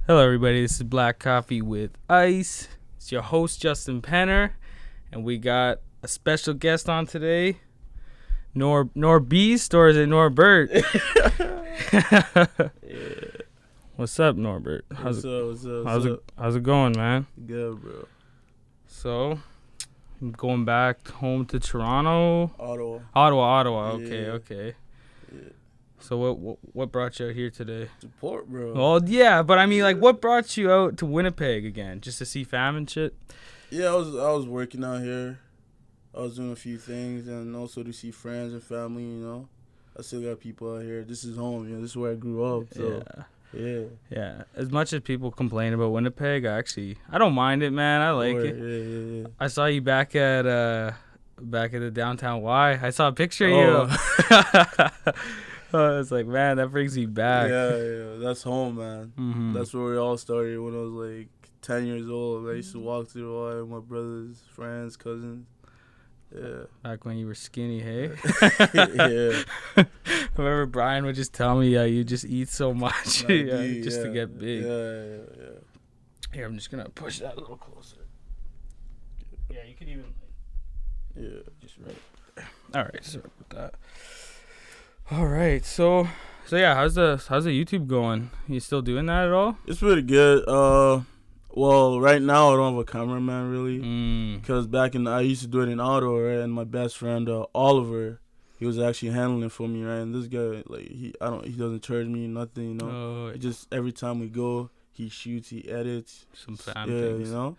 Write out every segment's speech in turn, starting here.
Hello, everybody. This is Black Coffee with Ice. It's your host, Justin Penner, and we got a special guest on today, NORBEAST, or is it NORBERT? Yeah. What's up, NORBERT? What's up? How's it going, man? Good, bro. So, I'm going back home to Toronto. Ottawa. Okay. Yeah. So what brought you out here today? Support, bro. Well, yeah, but I mean, like, what brought you out to Winnipeg again? Just to see fam and shit? Yeah, I was working out here. I was doing a few things and also to see friends and family, you know. I still got people out here. This is home, you know. This is where I grew up. So, yeah. As much as people complain about Winnipeg, I don't mind it, man. I like it. Yeah. I saw you back at the downtown Y. I saw a picture of you. I was like, man, that brings me back. Yeah. That's home, man. Mm-hmm. That's where we all started when I was like 10 years old. I used to walk through the Y with my brothers, friends, cousins. Yeah. Back when you were skinny, hey? Yeah. I remember Brian would just tell me, you just eat so much to get big. Yeah. Here, I'm just going to push that a little closer. Yeah, you could even, just right there. All right, sorry about that. All right, so yeah, how's the YouTube going? You still doing that at all? It's pretty good. Well, right now I don't have a cameraman really, because I used to do it in Ottawa, right? And my best friend Oliver, he was actually handling it for me, right? And this guy, like, he doesn't charge me nothing, you know. It just every time we go, he shoots, he edits, some fan things, you know.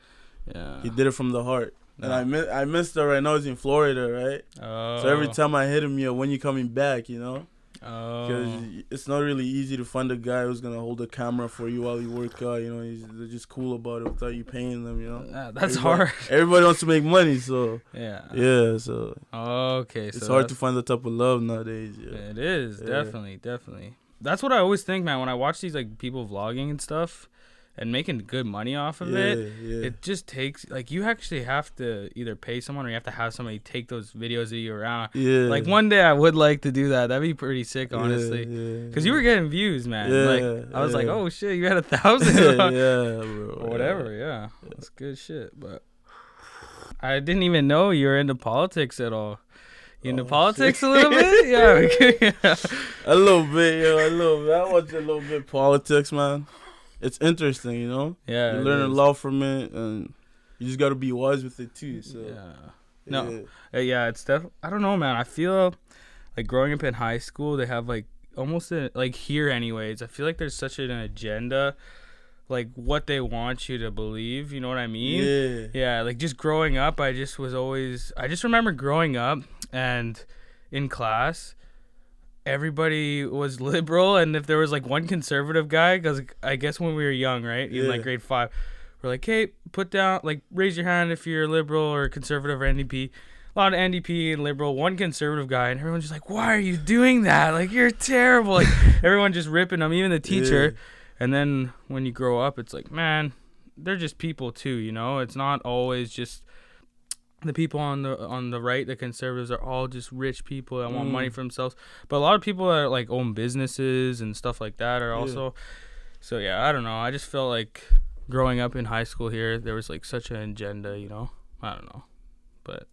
Yeah, he did it from the heart. Yeah. And I missed her right now. He's in Florida, right? So every time I hit him, when you coming back, you know? Because it's not really easy to find a guy who's going to hold a camera for you while you work out, you know? They're just cool about it without you paying them, you know? That's hard. Everybody wants to make money, so. Yeah, so. Okay. It's hard to find that type of love nowadays, yeah. It is, definitely. That's what I always think, man, when I watch these, like, people vlogging and stuff. And making good money off of it, it just takes, like, you actually have to either pay someone or you have to have somebody take those videos of you around. Yeah. Like, one day I would like to do that. That'd be pretty sick, honestly. Because you were getting views, man. Like, I was like, oh, shit, you had 1,000. Bro. Or whatever, That's good shit. But I didn't even know you were into politics at all. You into politics a little bit? Yeah. A little bit. I watch a little bit of politics, man. It's interesting, you know? Yeah. You learn a lot from it, and you just got to be wise with it, too. So. Yeah. It's definitely, I don't know, man. I feel like growing up in high school, they have, like, almost, like, here anyways, I feel like there's such an agenda, like, what they want you to believe, you know what I mean? Yeah, like, just growing up, I just remember growing up, and in class, everybody was liberal, and if there was like one conservative guy, because I guess when we were young, right, in like grade 5, we're like, hey, put down, like, raise your hand if you're liberal or conservative or NDP. A lot of NDP and liberal, one conservative guy, and everyone's just like, why are you doing that? Like, you're terrible. Like, everyone just ripping them, even the teacher. And then when you grow up, it's like, man, they're just people too, you know. It's not always just the people on the right, the conservatives, are all just rich people that want money for themselves. But a lot of people that like own businesses and stuff like that are also. So yeah, I don't know. I just felt like growing up in high school here, there was like such an agenda, you know. I don't know, but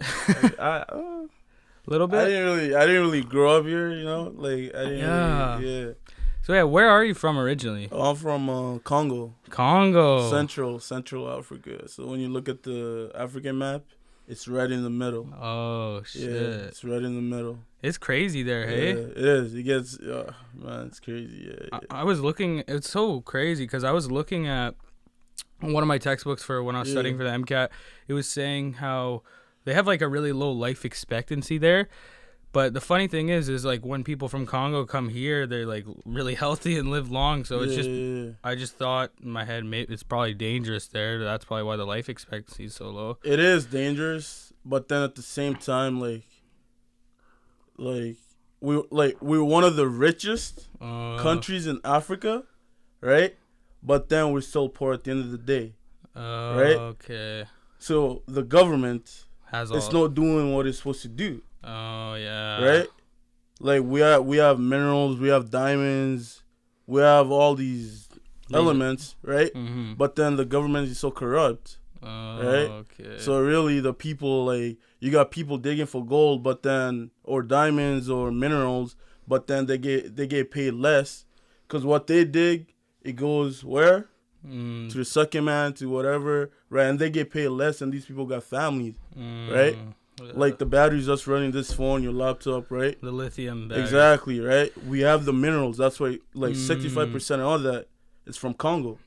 a little bit. I didn't really grow up here, you know. Like I didn't. Really. So yeah, where are you from originally? I'm from Congo. Central Africa. So when you look at the African map, it's right in the middle. Oh shit! Yeah, it's right in the middle. It's crazy there, hey? Yeah, it is. It gets man, it's crazy. Yeah. I was looking. It's so crazy because I was looking at one of my textbooks for when I was studying for the MCAT. It was saying how they have like a really low life expectancy there. But the funny thing is like when people from Congo come here, they're like really healthy and live long. So it's just, I just thought in my head, maybe it's probably dangerous there. That's probably why the life expectancy is so low. It is dangerous, but then at the same time, we're one of the richest countries in Africa, right? But then we're still poor at the end of the day, right? Okay. So the government it's not doing what it's supposed to do. Oh yeah. Right? Like we have minerals, we have diamonds, we have all these elements, right? Mm-hmm. But then the government is so corrupt, right? Okay. So really, the people, like, you got people digging for gold, but then, or diamonds or minerals, but then they get paid less, because what they dig, it goes where? To the second man, to whatever, right? And they get paid less, and these people got families, right? Like the batteries just running this phone, your laptop, right? The lithium batteries. Exactly, right? We have the minerals. That's why, like, 65% of all that is from Congo.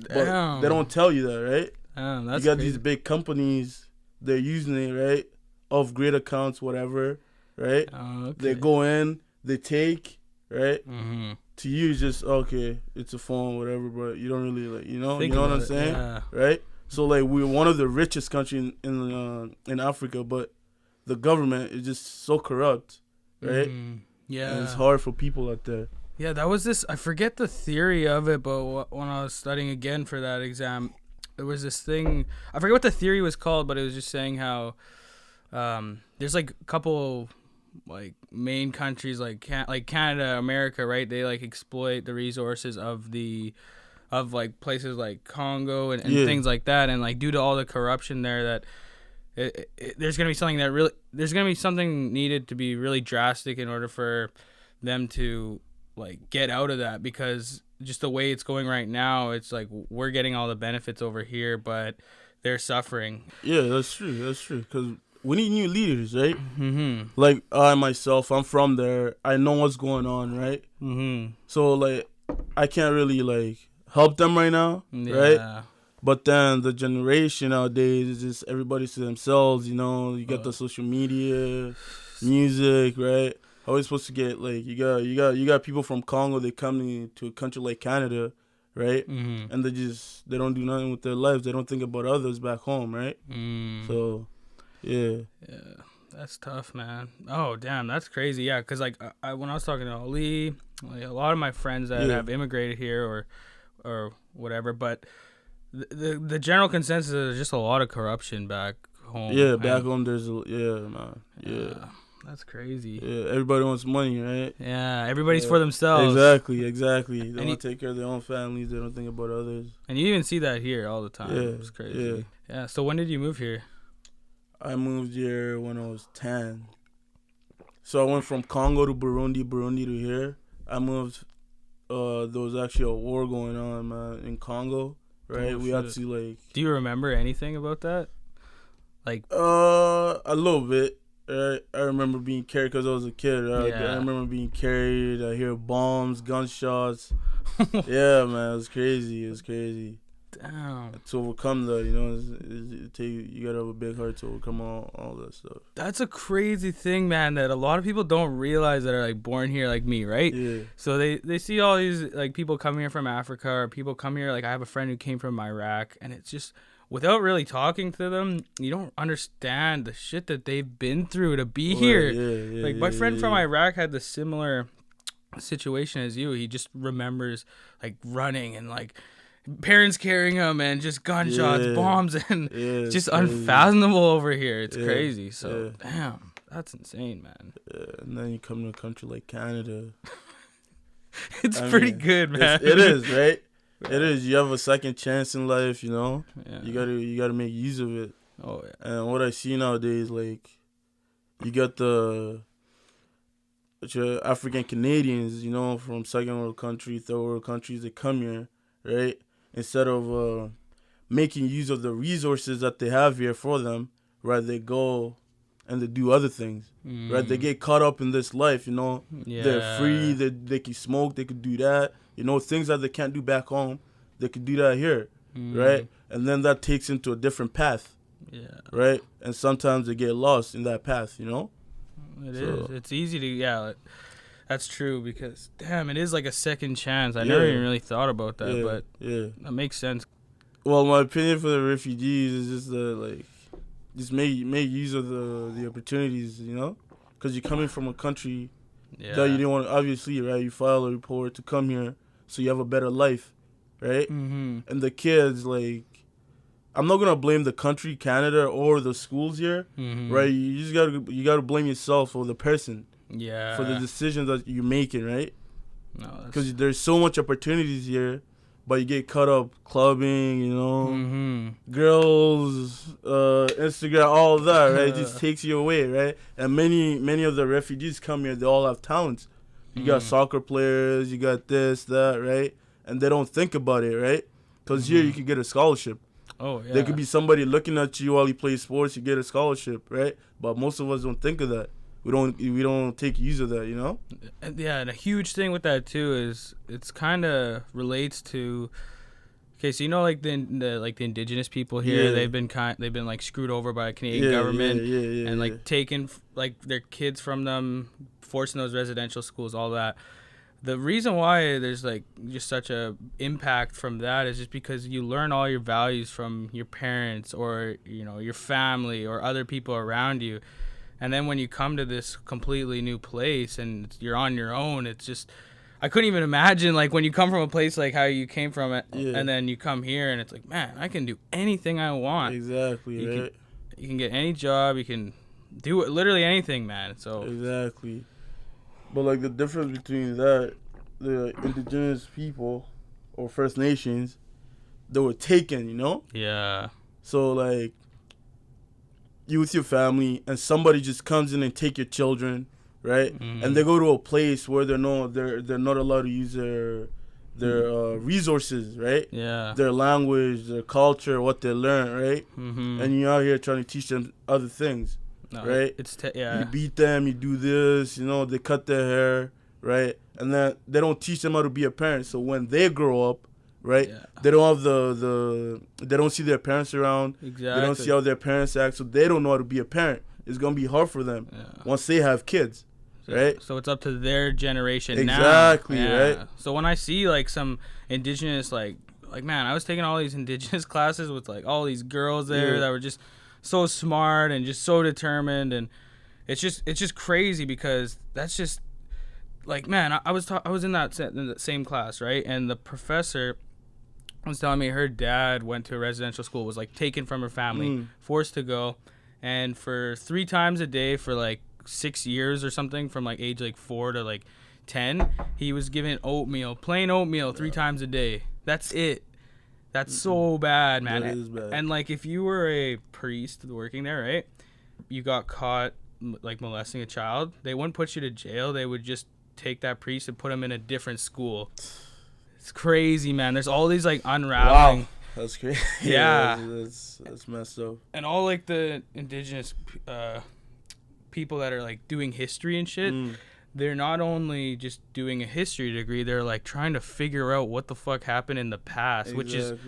But they don't tell you that, right? Damn, that's you got crazy. these big companies, they're using it, right? Off grid accounts, whatever, right? Okay. They go in, they take, right? Mm-hmm. To you, it's just, okay, it's a phone, whatever, but you don't really, like, you know what I'm saying? Yeah. Right? So, like, we're one of the richest countries in Africa, but the government is just so corrupt, right? Yeah. And it's hard for people out there. Yeah, that was this, I forget the theory of it, but when I was studying again for that exam, there was this thing, I forget what the theory was called, but it was just saying how there's like a couple like main countries like Canada, America, right? They like exploit the resources of like places like Congo and things like that, and like due to all the corruption there, that there's gonna be something that really there's gonna be something needed to be really drastic in order for them to like get out of that, because just the way it's going right now, it's like we're getting all the benefits over here, but they're suffering. Yeah, that's true. Because we need new leaders, right? Mm-hmm. Like I myself, I'm from there. I know what's going on, right? Mm-hmm. So like, I can't really like help them right now, right? But then the generation nowadays is just everybody to themselves. You know, you got the social media, music, right? How are we supposed to get like you got people from Congo? They come to a country like Canada, right? Mm-hmm. And they don't do nothing with their lives. They don't think about others back home, right? So, yeah, that's tough, man. Oh, damn, that's crazy. Yeah, because like when I was talking to Ali, like, a lot of my friends that have immigrated here or whatever, but the general consensus is just a lot of corruption back home. Yeah, back home there's man. Yeah. That's crazy. Yeah, everybody wants money, right? Yeah, everybody's for themselves. Exactly. They want to take care of their own families. They don't think about others. And you even see that here all the time. Yeah, it's crazy. Yeah. So when did you move here? I moved here when I was 10. So I went from Congo to Burundi to here. I moved. There was actually a war going on, man, in Congo, right? We had to like. Do you remember anything about that? Like. A little bit. I remember being carried because I was a kid. I remember being carried. I hear bombs, gunshots. Yeah, man, it was crazy. Damn. To overcome that, you know, you gotta have a big heart to overcome all that stuff. That's a crazy thing, man, that a lot of people don't realize that are like born here like me, right? Yeah. So they see all these like people come here from Africa, or people come here, like I have a friend who came from Iraq, and it's just, without really talking to them, you don't understand the shit that they've been through to be here. Like my friend from Iraq had the similar situation as you. He just remembers like running and like parents carrying him and just gunshots, bombs, and it's just unfathomable over here. It's crazy. So damn, that's insane, man. Yeah, and then you come to a country like Canada. It's pretty good, man. It is, right? It is. You have a second chance in life, you know. Yeah. You gotta make use of it. Oh yeah. And what I see nowadays, like, you got the African Canadians, you know, from second world countries, third world countries, they come here, right? Instead of making use of the resources that they have here for them, right? They go and they do other things, right? They get caught up in this life, you know. Yeah. They're free. They can smoke. They could do that. You know, things that they can't do back home, they could do that here, right? And then that takes into a different path, right? And sometimes they get lost in that path, you know? It is. It's easy to, that's true, because, damn, it is like a second chance. I never even really thought about that, but that makes sense. Well, my opinion for the refugees is just just make use of the opportunities, you know? Because you're coming from a country that you didn't want to, obviously, right? You file a report to come here so you have a better life, right? And the kids, like, I'm not gonna blame the country, Canada, or the schools here, right? You just gotta blame yourself or the person, for the decisions that you're making, right? No, because there's so much opportunities here, but you get caught up clubbing, you know, girls, Instagram, all of that, right? It just takes you away, right? And many of the refugees come here, they all have talents. You got soccer players, you got this, that, right? And they don't think about it, right? Because here you can get a scholarship. Oh, yeah. There could be somebody looking at you while you play sports, you get a scholarship, right? But most of us don't think of that. We don't take use of that, you know? Yeah, and a huge thing with that too is it's kind of relates to. Okay, so you know, like the Indigenous people here, they've been like screwed over by the Canadian government, and like taking like their kids from them, forcing those residential schools, all that. The reason why there's like just such a impact from that is just because you learn all your values from your parents or, you know, your family or other people around you. And then when you come to this completely new place and you're on your own, it's just, I couldn't even imagine, like, when you come from a place like how you came from it, and then you come here and it's like, man, I can do anything I want. Exactly, you can get any job, you can do literally anything, man. So exactly. But, like, the difference between that, the Indigenous people or First Nations, they were taken, you know? Yeah. So, like, you with your family and somebody just comes in and take your children, right? And they go to a place where they're not allowed to use their resources, right? Yeah. Their language, their culture, what they learn, right? And you're out here trying to teach them other things, right? You beat them, you do this, you know, they cut their hair, right? And then they don't teach them how to be a parent. So when they grow up, right, they don't have they don't see their parents around. Exactly. They don't see how their parents act, so they don't know how to be a parent. It's gonna be hard for them once they have kids, right? So it's up to their generation exactly, now. right? So when I see like some Indigenous, like man, I was taking all these Indigenous classes with like all these girls there that were just so smart and just so determined, and it's just crazy because that's just like, man, I was in that same class, right? And the professor was telling me her dad went to a residential school, was like taken from her family, forced to go, and for 3 times a day for like 6 years or something, from like age like 4 to like 10, he was given oatmeal, plain oatmeal, 3 times a day. That's it. That's so bad, man. That is bad. And like, if you were a priest working there, right, you got caught like molesting a child, they wouldn't put you to jail. They would just take that priest and put him in a different school. It's crazy, man. There's all these like unraveling. Wow, that's crazy. Yeah, that's messed up. And all like the Indigenous people that are like doing history and shit, they're not only just doing a history degree, they're like trying to figure out what the fuck happened in the past, which is,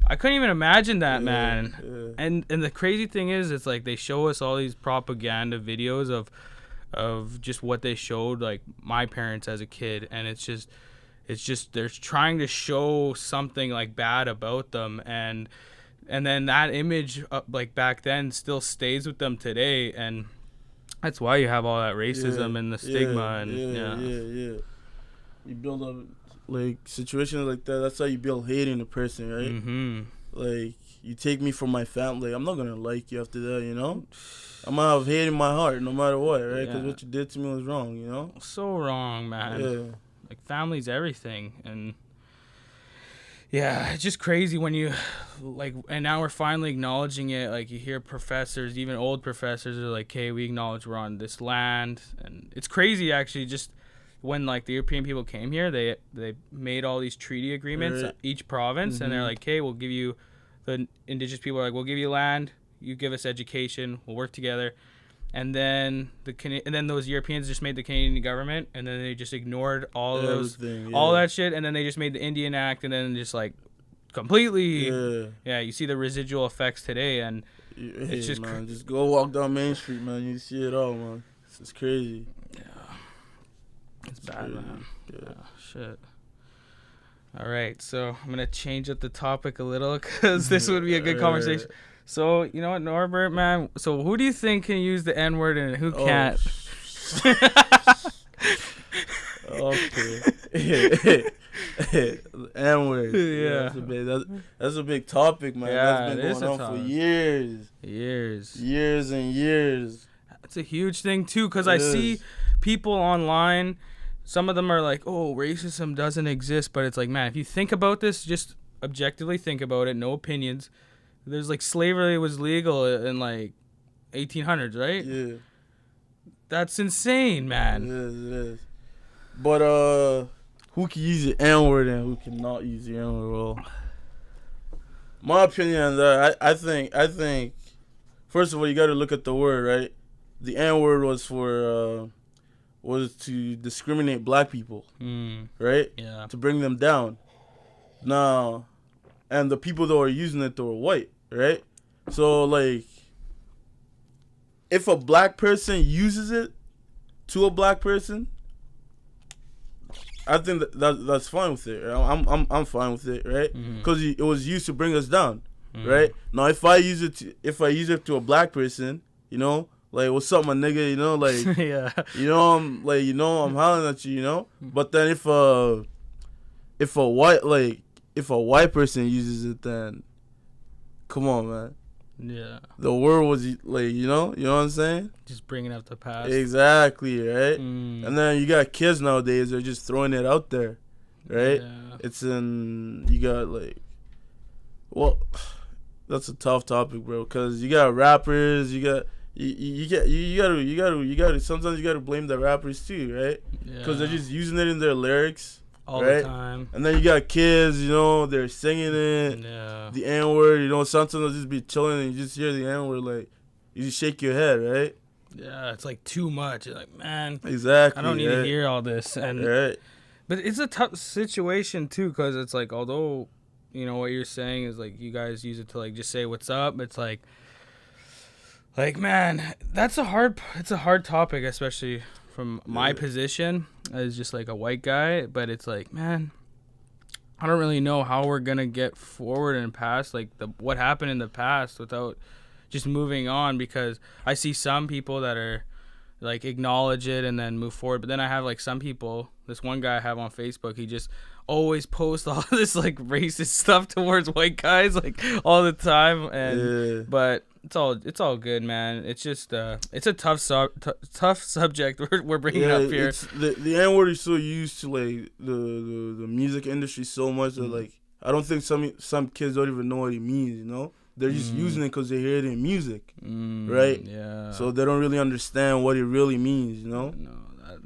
I couldn't even imagine that, man. And the crazy thing is, it's like they show us all these propaganda videos of just what they showed like my parents as a kid, and it's just they're trying to show something like bad about them, and then that image like back then still stays with them today, and that's why you have all that racism and the stigma. You build up like situations like that. That's how you build hate in a person, right? Like, you take me from my family, I'm not gonna like you after that, you know? I'm gonna have hate in my heart no matter what, right? Because what you did to me was wrong, you know? So wrong, man. Like, family's everything. And yeah, it's just crazy when you like, and now we're finally acknowledging it. Like, you hear professors, even old professors, are like, hey, we acknowledge we're on this land. And it's crazy, actually, just when like the European people came here, they made all these treaty agreements, each province, and they're like, hey, we'll give you, the Indigenous people are like, we'll give you land, you give us education, we'll work together. And then those Europeans just made the Canadian government, and then they just ignored all all that shit, and then they just made the Indian Act, and then just like completely you see the residual effects today, and it's just man, just go walk down Main Street, man, you see it all, man. It's crazy. It's bad, man. Shit. All right, so I'm gonna change up the topic a little because this would be a good conversation. So, you know what, Norbert, man? So, who do you think can use the N-word and who can't? Okay. N-word. Yeah. That's a big topic, man. Yeah, that's been going on for years. Years and years. It's a huge thing, too, because I see people online some of them are like, oh, racism doesn't exist, but it's like, man, if you think about this, just objectively think about it, no opinions. There's like slavery was legal in like 1800s, right? Yeah. That's insane, man. It is. But who can use the N-word and who cannot use the N-word? Well, my opinion on that, I think, first of all, you got to look at the word, right? The N-word was to discriminate black people, right? Yeah. To bring them down. Now, and the people that were using it, they were white, right? So, like, if a black person uses it to a black person, I think that's fine with it. I'm fine with it, right? Because it was used to bring us down, right? Now, if I use it to a black person, you know, like, what's up, my nigga? You know, like, yeah. You know, I'm hollering at you, you know. But then if a white person uses it, then come on, man. Yeah. The word was like, you know what I'm saying? Just bringing up the past. Exactly, right? And then you got kids nowadays, they're just throwing it out there, right? Yeah. You got like, well, that's a tough topic, bro, because you got rappers, you gotta sometimes you gotta blame the rappers too, right? Because they're just using it in their lyrics all the time. And then you got kids, you know, they're singing it, the N-word, you know, sometimes they'll just be chilling and you just hear the N-word, like, you just shake your head, right? Yeah, it's like too much. You're like, man, exactly. I don't need to hear all this. And right. But it's a tough situation too, because it's like, although, you know, what you're saying is like you guys use it to like just say what's up. It's like man, it's a hard topic, especially from my position as just like a white guy. But it's like, man, I don't really know how we're gonna get forward and past like what happened in the past without just moving on, because I see some people that are like acknowledge it and then move forward, but then I have like some people, this one guy I have on Facebook, he just always posts all this like racist stuff towards white guys like all the time, and but it's all good, man. It's just it's a tough subject we're bringing up here. The N-word is so used to like the music industry so much that like I don't think some kids don't even know what it means, you know. They're just using it because they hear it in music, right? Yeah. So they don't really understand what it really means, you know? No,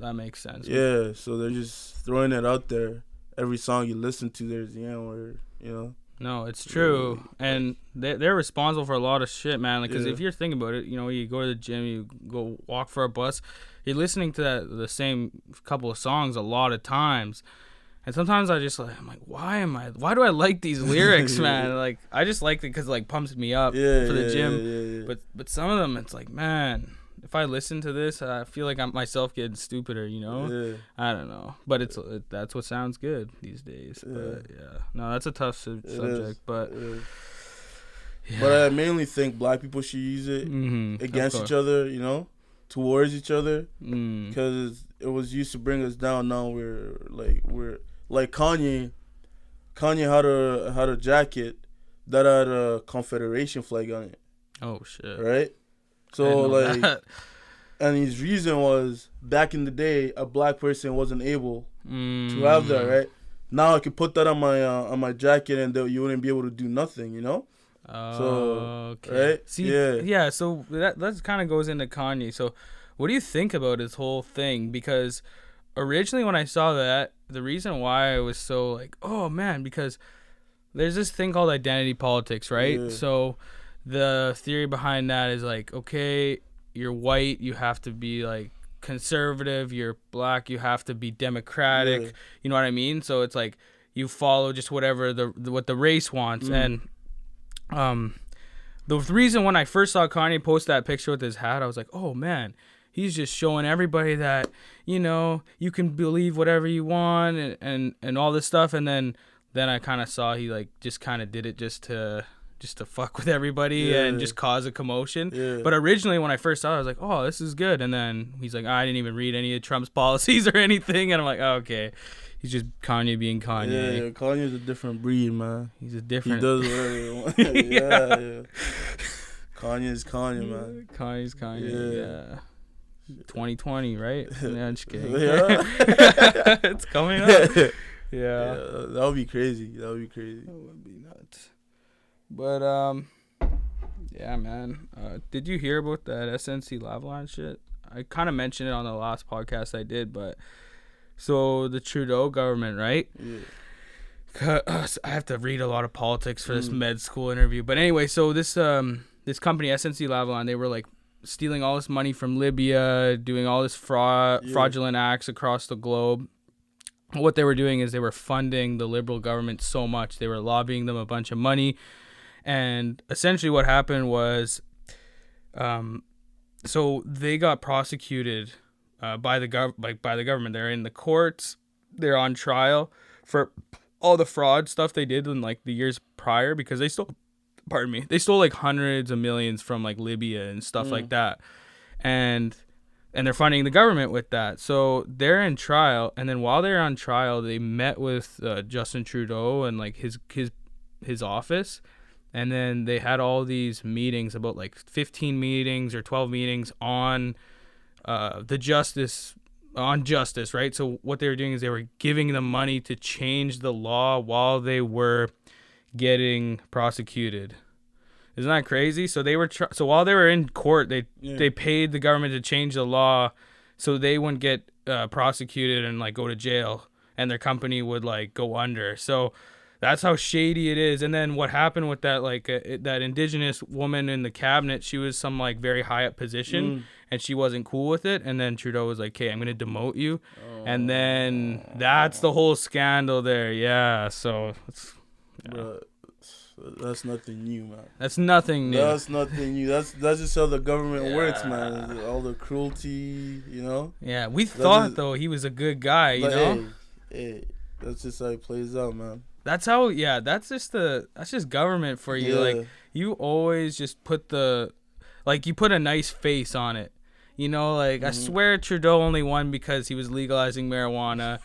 that makes sense. Yeah, so they're just throwing it out there. Every song you listen to, there's the N-word, you know? No, it's true. And they're responsible for a lot of shit, man. Like, because if you're thinking about it, you know, you go to the gym, you go walk for a bus, you're listening to the same couple of songs a lot of times. And sometimes I'm like, why do I like these lyrics, man? Like, I just like it because it like pumps me up for the gym. Yeah. But some of them, it's like, man, if I listen to this, I feel like I'm myself getting stupider, you know? Yeah. I don't know. But that's what sounds good these days. Yeah. But no, that's a tough subject. But but I mainly think black people should use it against each other, you know, towards each other, because it was used to bring us down. Now we're like Kanye had a jacket that had a Confederation flag on it. Oh shit! Right. So like, and his reason was back in the day, a black person wasn't able to have that. Right. Now I could put that on my jacket, and you wouldn't be able to do nothing. You know. Okay. Right. See, yeah. So that kind of goes into Kanye. So, what do you think about his whole thing? Because originally when I saw that, the reason why I was so like, oh man, because there's this thing called identity politics, right? Yeah. So the theory behind that is like, okay, you're white, you have to be like conservative, you're black, you have to be democratic. Yeah. You know what I mean? So it's like you follow just whatever what the race wants. And the reason when I first saw Kanye post that picture with his hat, I was like, oh man, he's just showing everybody that, you know, you can believe whatever you want and all this stuff. And then I kind of saw he like just kind of did it just to fuck with everybody and just cause a commotion. Yeah. But originally when I first saw it, I was like, oh, this is good. And then he's like, I didn't even read any of Trump's policies or anything. And I'm like, oh, okay. He's just Kanye being Kanye. Yeah, Kanye's a different breed, man. He's a different... He does whatever he wants. yeah. Kanye's Kanye, man. Kanye's Kanye, yeah. 2020, right? Yeah, I'm just kidding. Yeah. It's coming up. Yeah. That would be crazy. That would be nuts. But yeah, man. Did you hear about that SNC Lavalin shit? I kind of mentioned it on the last podcast I did, but so the Trudeau government, right? Yeah. I have to read a lot of politics for this med school interview, but anyway, so this company SNC Lavalin, they were like stealing all this money from Libya, doing all this fraudulent acts across the globe. What they were doing is they were funding the Liberal government so much. They were lobbying them a bunch of money. And essentially what happened was, so they got prosecuted by the government. They're in the courts. They're on trial for all the fraud stuff they did in like the years prior, because they stole like hundreds of millions from like Libya and stuff like that. And they're funding the government with that. So they're in trial, and then while they're on trial, they met with Justin Trudeau and like his office, and then they had all these meetings, about like 15 meetings or 12 meetings on justice, right? So what they were doing is they were giving them money to change the law while they were getting prosecuted. Isn't that crazy? So they were so while they were in court, they paid the government to change the law so they wouldn't get prosecuted and like go to jail, and their company would like go under. So that's how shady it is. And then what happened with that, like that Indigenous woman in the cabinet, she was some like very high up position, and she wasn't cool with it. And then Trudeau was like, "Okay, I'm gonna demote you," and then that's the whole scandal there. Yeah. So it's. Yeah. That's nothing new, man. That's nothing new. That's just how the government works, man. All the cruelty, you know. Yeah, we thought though he was a good guy, you know. Hey, that's just how it plays out, man. That's how. Yeah, that's just government for you. Yeah. Like you always just put you put a nice face on it. You know, like I swear Trudeau only won because he was legalizing marijuana,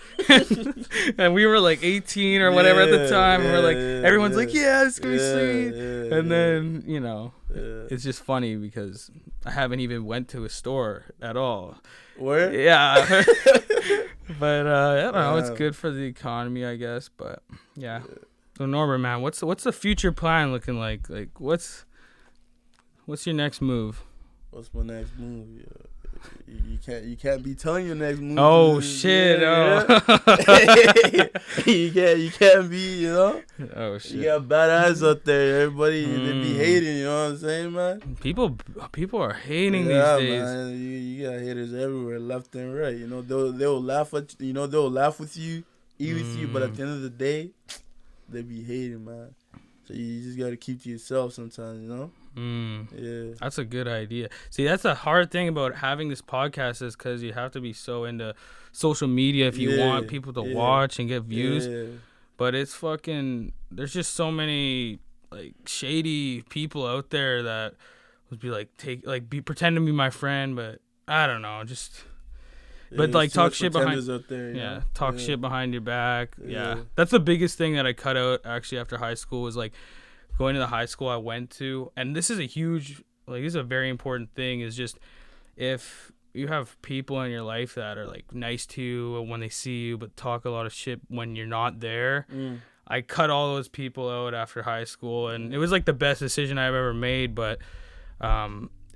and we were like 18 or whatever at the time, and we're like, everyone's like, yeah, it's gonna be sweet, and then you know, it's just funny because I haven't even went to a store at all. Where? Yeah, but I don't know. It's good for the economy, I guess. But yeah. So Norbert, man, what's the future plan looking like? Like, what's your next move? What's my next move? You can't be telling your next move. Oh shit! Yeah. you can't be, you know. Oh shit! You got bad eyes out there. Everybody they be hating. You know what I'm saying, man? People are hating these days. Man. You got haters everywhere, left and right. You know they'll laugh at you. You know they'll laugh with you, eat with you, but at the end of the day, they be hating, man. So you just gotta keep to yourself sometimes, you know. Yeah, that's a good idea. See, that's a hard thing about having this podcast, is because you have to be so into social media if you want people to watch and get views. Yeah. But it's fucking. There's just so many like shady people out there that would be like pretend to be my friend, but I don't know, just. But like talk shit behind. Out there, talk shit behind your back. Yeah, that's the biggest thing that I cut out actually after high school, was like. Going to the high school I went to, and this is a very important thing, is just if you have people in your life that are like nice to you when they see you, but talk a lot of shit when you're not there. I cut all those people out after high school, and it was like the best decision I've ever made. But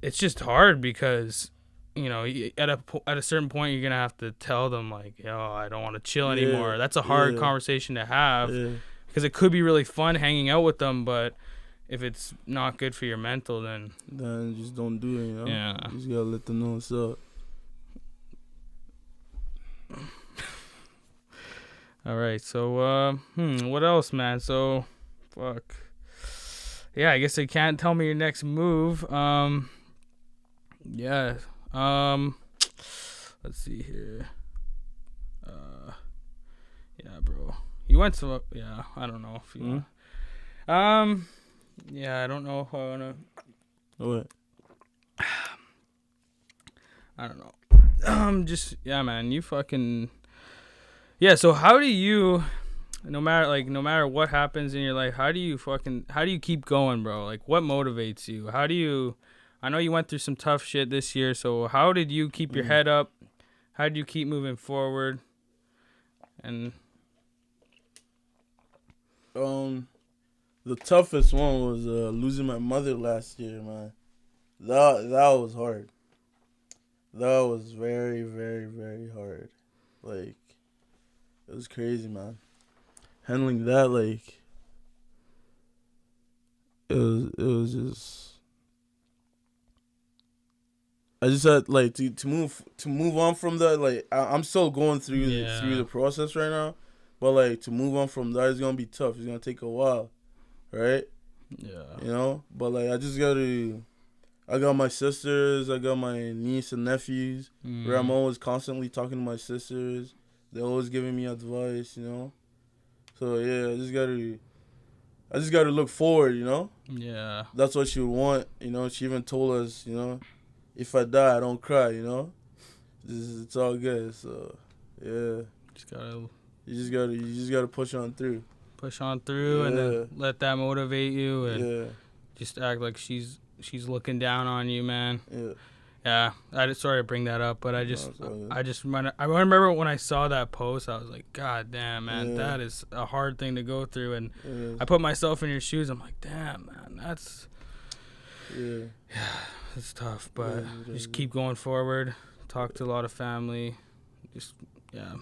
it's just hard because you know at a certain point you're gonna have to tell them like, yo, I don't want to chill anymore. That's a hard conversation to have. Because it could be really fun hanging out with them, but if it's not good for your mental, then just don't do it, you know? Yeah. You just gotta let them know what's up. All right, so, what else, man? So, fuck. Yeah, I guess they can't tell me your next move. Yeah. Let's see here. Yeah, bro. You went to I don't know if you yeah, I don't know if I wanna. What? I don't know. Just man, you fucking. Yeah, so how do you, no matter what happens in your life, how do you keep going, bro? Like, what motivates you? How do you I know you went through some tough shit this year. So how did you keep your head up? How did you keep moving forward? And the toughest one was losing my mother last year, man. That was hard. That was very, very, very hard. Like, it was crazy, man. Handling that, like, it was just. I just had like to move on from that. Like, I'm still going through the process right now, but like to move on from that is gonna be tough. It's gonna take a while, right? Yeah. You know, but like I got my sisters, I got my niece and nephews. Where I'm always constantly talking to my sisters. They're always giving me advice, you know. So yeah, I just gotta look forward, you know. Yeah. That's what she would want, you know. She even told us, you know, if I die, I don't cry, you know. It's all good. So yeah, you just gotta push on through. Push on through, and then let that motivate you, and just act like she's looking down on you, man. Yeah. Sorry to bring that up, but I remember when I saw that post, I was like, God damn, man, that is a hard thing to go through, and I put myself in your shoes. I'm like, damn, man, that's it's tough, but just keep going forward. Talk to a lot of family, just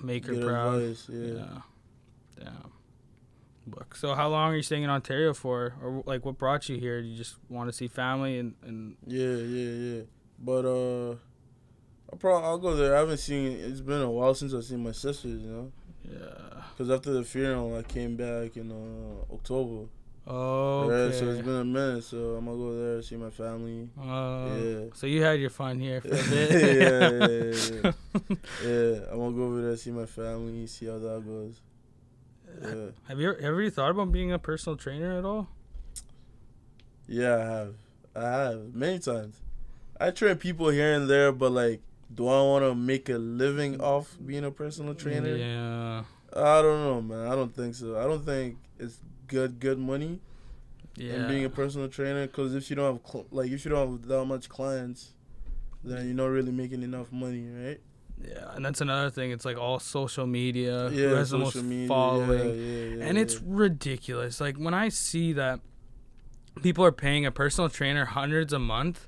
make her proud. Advice, Damn. So how long are you staying in Ontario for, or like what brought you here? You just want to see family and Yeah. But I'll go there. I haven't seen. It's been a while since I've seen my sisters. You know. Yeah. Because after the funeral, I came back in October. Oh. Okay. Right, so it's been a minute. So I'm gonna go there, see my family. So you had your fun here for a bit. Yeah. I'm gonna go over there, see my family, see how that goes. Yeah. Have you ever thought about being a personal trainer at all? Yeah, I have many times. I train people here and there, but like, do I want to make a living off being a personal trainer? Yeah. I don't know, man. I don't think so. I don't think it's good money in being a personal trainer, because if you don't have if you don't have that much clients, then you're not really making enough money, right? Yeah, and that's another thing. It's like all social media. Who has the most following? And it's ridiculous. Like when I see that people are paying a personal trainer hundreds a month,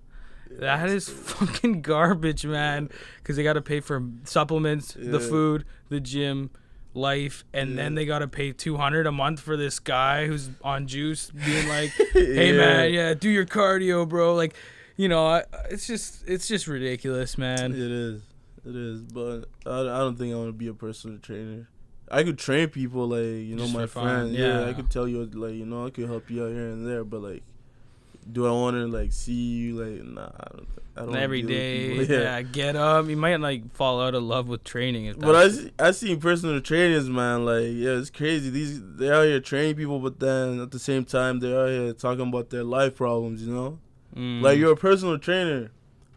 that is fucking garbage, man. Because they got to pay for supplements, the food, the gym, life, and then they got to pay $200 a month for this guy who's on juice, being like, "Hey, man, do your cardio, bro." Like, you know, it's just ridiculous, man. It is, but I don't think I want to be a personal trainer. I could train people, like, you know, just my friends. Yeah, I could tell you, like, you know, I could help you out here and there, but like, do I want to like see you? Like, nah, I don't. Every day, get up. You might like fall out of love with training. But I seen personal trainers, man. Like, it's crazy. They out here training people, but then at the same time they out here talking about their life problems. You know, like you're a personal trainer.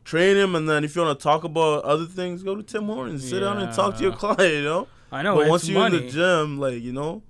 Train him, and then if you want to talk about other things, go to Tim Hortons. Sit down and talk to your client, you know? I know, but once you're in the gym, like, you know,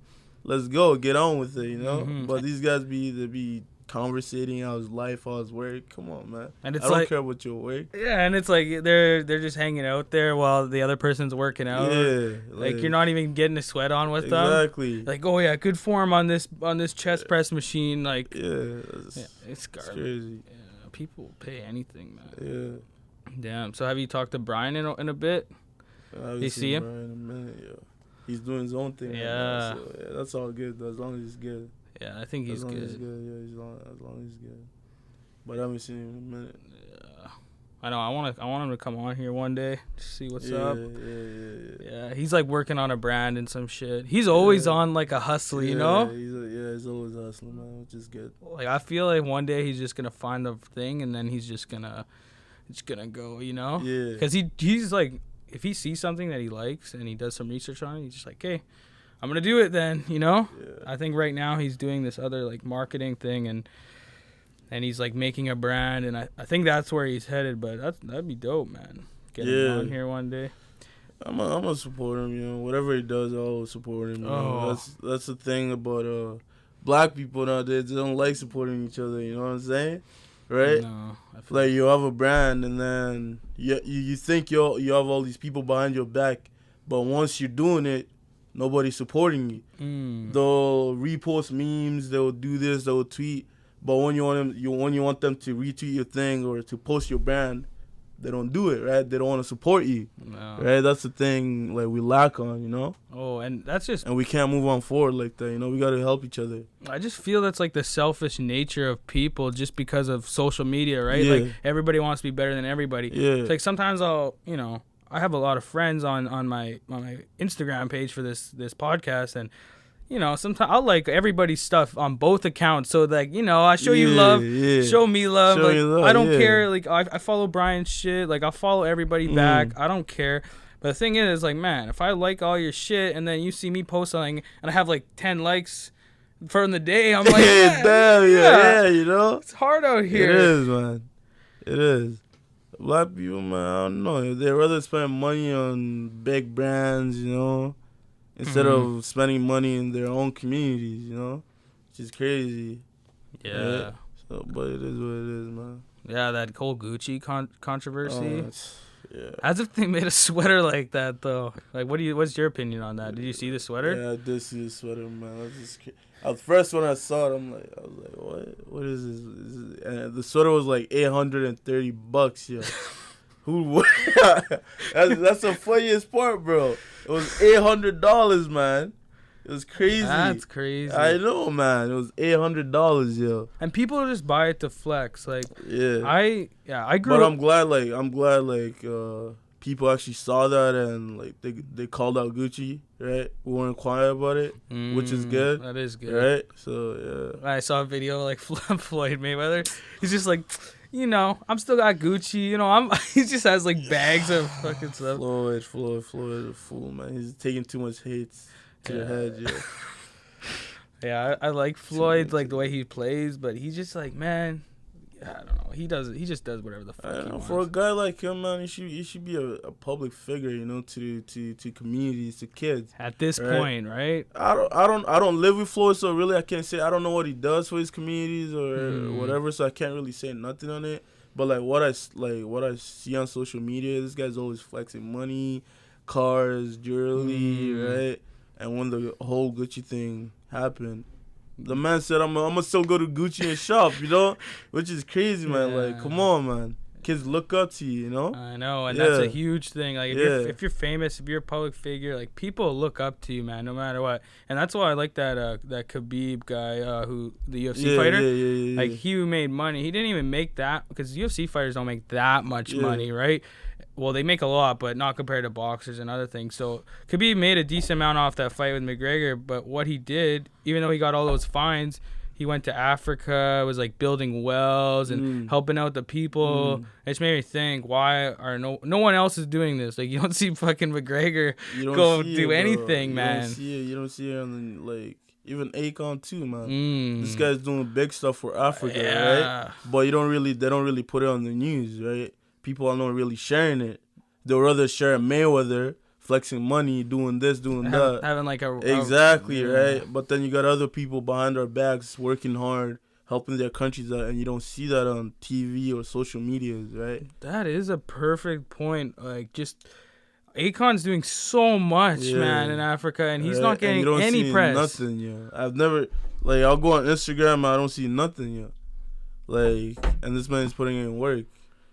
let's go. Get on with it, you know? But these guys be conversating how his life, how his work. Come on, man. And I don't care about your work. Yeah, and it's like they're just hanging out there while the other person's working out. Yeah. Like you're not even getting a sweat on with them. Exactly. Like, oh, yeah, good form on this chest press machine. Like, it's garbage. Crazy. Yeah. People pay anything, man. Yeah. Damn. So have you talked to Brian in a bit? You see him? Brian in a minute, He's doing his own thing. Yeah. Right now, so, that's all good. As long as he's good. Yeah, I think he's good. As long as he's good. But I haven't seen him in a minute. Yeah. I know. I want him to come on here one day to see what's up. Yeah. He's like working on a brand and some shit. He's always on like a hustle, you know? He's always hustling, man, which is good. Like I feel like one day he's just gonna find a thing, and then he's just gonna go, you know? Yeah. Because he's like, if he sees something that he likes and he does some research on it, he's just like, hey, I'm gonna do it then, you know? Yeah. I think right now he's doing this other like marketing thing, and he's like making a brand, and I think that's where he's headed. But that'd be dope, man. Get him on here one day. I'm gonna support him, you know. Whatever he does, I'll support him. You know? That's the thing about black people nowadays. They don't like supporting each other. You know what I'm saying? right? No, Like you have a brand, and then you think you have all these people behind your back, but once you're doing it, nobody's supporting you. They'll repost memes, they'll do this, they'll tweet, but when you want them to retweet your thing or to post your brand, they don't do it, right? They don't want to support you, right? That's the thing, like, we lack on, you know? Oh, and that's just... And we can't move on forward like that, you know? We got to help each other. I just feel that's, like, the selfish nature of people just because of social media, right? Yeah. Like, everybody wants to be better than everybody. Yeah. It's like, sometimes I'll, you know, I have a lot of friends on my Instagram page for this podcast, and... You know, sometimes I'll like everybody's stuff on both accounts. So, like, you know, I show you love, show me love. Like, love, I don't care. Like, I follow Brian's shit. Like, I'll follow everybody back. I don't care. But the thing is, like, man, if I like all your shit and then you see me post something and I have, like, 10 likes from the day, I'm like, damn, yeah, you know? It's hard out here. It is, man. It is. Black people, man, I don't know. They'd rather spend money on big brands, you know? Instead of spending money in their own communities, you know? Which is crazy. Yeah. Right? So, but it is what it is, man. Yeah, that whole Gucci controversy. Yeah. As if they made a sweater like that, though. Like, what's your opinion on that? Did you see the sweater? Yeah, I did see the sweater, man. That's just at first when I saw it, I was like, what? What is this? And the sweater was like $830, yo. That's the funniest part, bro. It was $800, man. It was crazy. That's crazy. I know, man. It was $800, yo. And people just buy it to flex. Like, yeah. I grew up. But I'm glad, people actually saw that and, like, they called out Gucci, right? We weren't quiet about it, which is good. That is good. Right? So, yeah. I saw a video, like, Floyd Mayweather. He's just like... You know, I'm still got Gucci. You know, he just has like bags of fucking stuff. Floyd, a fool, man. He's taking too much hits to the head, yeah. Yeah, I like Floyd, like the way he plays, but he's just like, man, I don't know. He just does whatever the fuck he wants. For a guy like him, man, he should be a public figure, you know, to communities, to kids. At this point, right? I don't live with Floyd, so really I can't say. I don't know what he does for his communities or whatever, so I can't really say nothing on it. But like what I see on social media, this guy's always flexing money, cars, jewelry, right? And when the whole Gucci thing happened, the man said, I'm gonna still go to Gucci and shop, you know? Which is crazy, man. Yeah. Like, come on, man. Kids look up to you, you know? I know, and that's a huge thing. Like, if you're famous, if you're a public figure, like, people look up to you, man, no matter what. And that's why I like that Khabib guy, who the UFC fighter. Yeah. Like, he made money. He didn't even make that, because UFC fighters don't make that much money, right? Well, they make a lot, but not compared to boxers and other things. So Khabib made a decent amount off that fight with McGregor, but what he did, even though he got all those fines, he went to Africa, was like building wells and helping out the people. It just made me think, why are no one else is doing this? Like, you don't see fucking McGregor go do anything, man. You don't see it on the, like, even Akon too, man. This guy's doing big stuff for Africa, right? But they don't really put it on the news, right? People are not really sharing it. They'll rather share Mayweather flexing money, doing this, doing that. Having like exactly, right? But then you got other people behind our backs working hard, helping their countries out, and you don't see that on TV or social medias, right? That is a perfect point. Like, just Akon's doing so much, man, in Africa, and he's not getting any press. Nothing, yeah. I've never, like, I'll go on Instagram and I don't see nothing, yeah. Like, and this man's putting in work,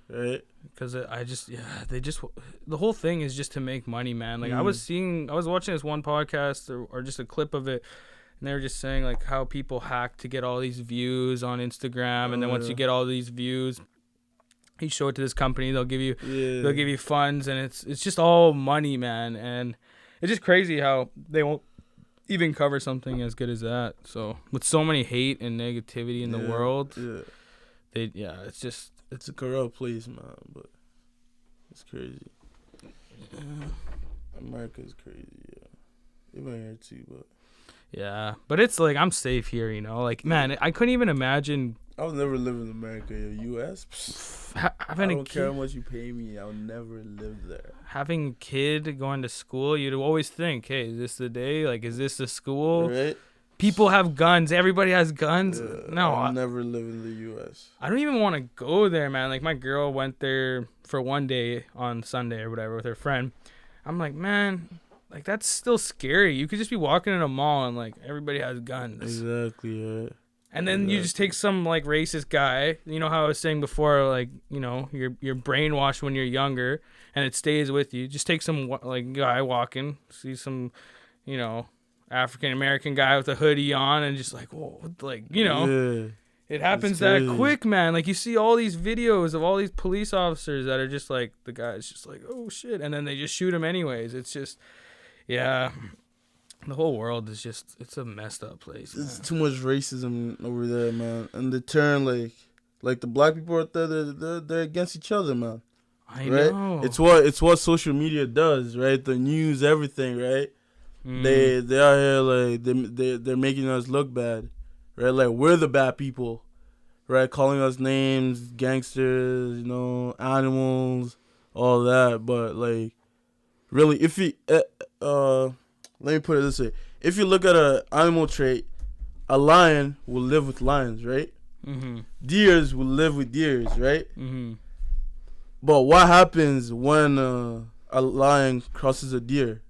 right? Because the whole thing is just to make money, man. Like, I was watching this one podcast or just a clip of it, and they were just saying, like, how people hack to get all these views on Instagram, and then once you get all these views, you show it to this company, they'll give you funds, and it's just all money, man. And it's just crazy how they won't even cover something as good as that. So with so many hate and negativity in the world, it's a corrupt place, man, but it's crazy. America's crazy, yeah. Even here too, but yeah, but it's like I'm safe here, you know. Like, man, I couldn't even imagine. I'll never live in America or U.S. I don't care how much you pay me. I'll never live there. Having a kid going to school, you'd always think, hey, is this the day? Like, is this the school? Right. people have guns. Everybody has guns. No, I'll never live in the U.S. I don't even want to go there, man. Like, my girl went there for one day on Sunday or whatever with her friend. I'm like, man, like, that's still scary. You could just be walking in a mall and, like, everybody has guns. Exactly, right. And then you just take some, like, racist guy. You know how I was saying before, like, you know, you're brainwashed when you're younger, and it stays with you. Just take some, like, guy walking, see some, you know, African-American guy with a hoodie on, and just, like, whoa, like, you know. Yeah. It happens that quick, man. Like, you see all these videos of all these police officers that are just like, the guy's just like, oh, shit. And then they just shoot him anyways. It's just, yeah. The whole world is just, it's a messed up place. There's too much racism over there, man. And they turn, like the black people out there, they're against each other, man. I know. It's what social media does, right? The news, everything, right? They are here, like, they're making us look bad. Right, like, we're the bad people, right? Calling us names, gangsters, you know, animals, all that. But, like, really, if you, let me put it this way: if you look at an animal trait, a lion will live with lions, right? Mm-hmm. Deers will live with deers, right? Mm-hmm. But what happens when a lion crosses a deer?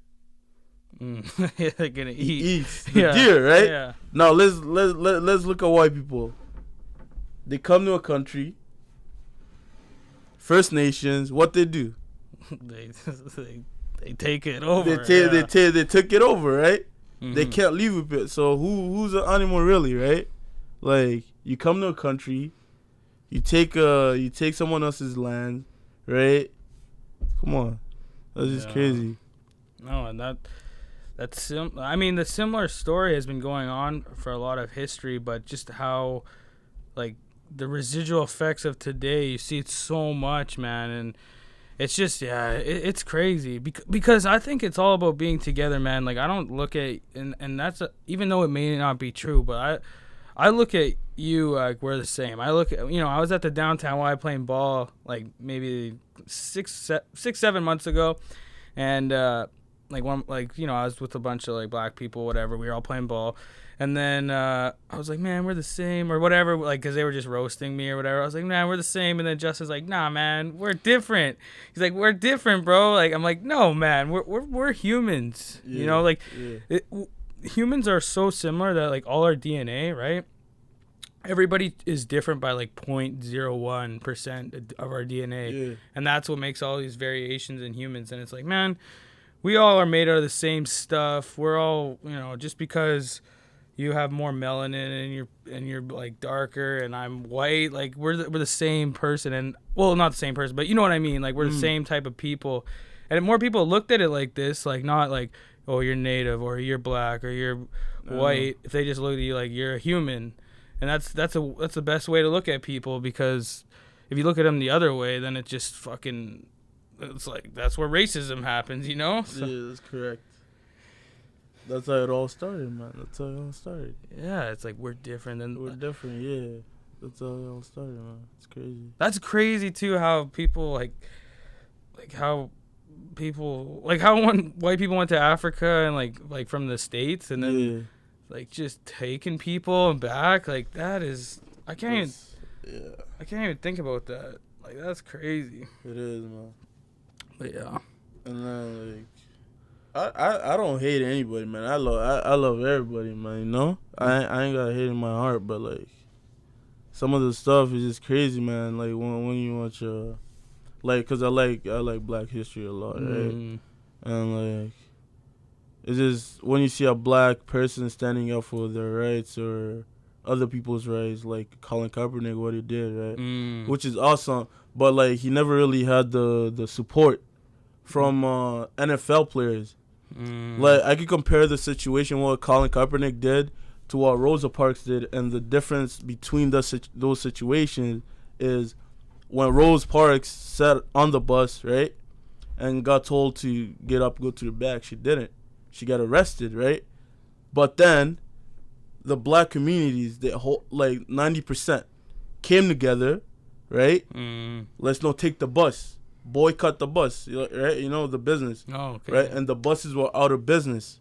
They're gonna eat. He eats the deer, right? Yeah. Now let's look at white people. They come to a country, First Nations. What they do? they take it over. They took it over, right? Mm-hmm. They can't leave with it. So who's an animal really, right? Like, you come to a country, you take someone else's land, right? Come on, that's just crazy. No, and I mean, the similar story has been going on for a lot of history, but just how, like, the residual effects of today, you see it so much, man, and it's just, it's crazy because I think it's all about being together, man. Like, I don't look at, and that's even though it may not be true, but I look at you like we're the same. I look at, you know, I was at the downtown Y playing ball like maybe 6-7 months ago, and you know, I was with a bunch of like black people, whatever. We were all playing ball, and then I was like, man, we're the same or whatever, like, because they were just roasting me or whatever. I was like, man, we're the same, and then Justin's like, nah, man, we're different. He's like, we're different, bro. Like, I'm like, no, man, we're humans. Yeah, you know, like, humans are so similar that, like, all our DNA, right? Everybody is different by like 0.01% of our DNA, and that's what makes all these variations in humans. And it's like, man, we all are made out of the same stuff. We're all, you know, just because you have more melanin and you're like darker and I'm white, like we're the same person. And well, not the same person, but you know what I mean. Like, we're the same type of people. And if more people looked at it like this, like, not like, oh, you're native or you're black or you're white. If they just look at you like you're a human, and that's the best way to look at people, because if you look at them the other way, then it just fucking. It's like, that's where racism happens, you know? So. Yeah, that's correct. That's how it all started, man. That's how it all started. Yeah, it's like we're different. We're different, yeah. That's how it all started, man. It's crazy. That's crazy, too, how people, how when white people went to Africa and, like from the States, and then, like, just taking people back, like, that is, I can't even think about that. Like, that's crazy. It is, man. But yeah, and then like, I don't hate anybody, man. I love everybody, man. You know, I ain't got hate in my heart, but like, some of the stuff is just crazy, man. Like when you watch like, cause I like Black history a lot, right? And like, it's just when you see a black person standing up for their rights or other people's rights, like Colin Kaepernick, what he did, right? Which is awesome. But like, he never really had the support from NFL players. Like, I could compare the situation what Colin Kaepernick did to what Rosa Parks did, and the difference between those situations is when Rosa Parks sat on the bus, right, and got told to get up, go to the back, she didn't. She got arrested, right? But then the black communities, they like 90% came together. Right? Let's not take the bus. Boycott the bus. Right? You know, the business. Oh, okay. Right? And the buses were out of business.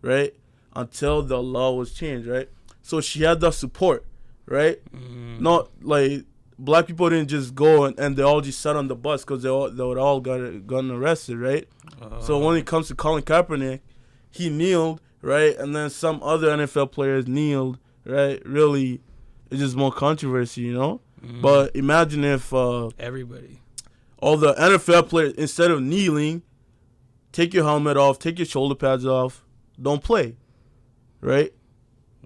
Right? until the law was changed, right? So she had the support, right? Not like black people didn't just go and they all just sat on the bus because they would all gotten arrested, right? So when it comes to Colin Kaepernick, he kneeled, right? And then some other NFL players kneeled, right? Really, it's just more controversy, you know? But imagine if everybody, all the NFL players, instead of kneeling, take your helmet off, take your shoulder pads off, don't play, right?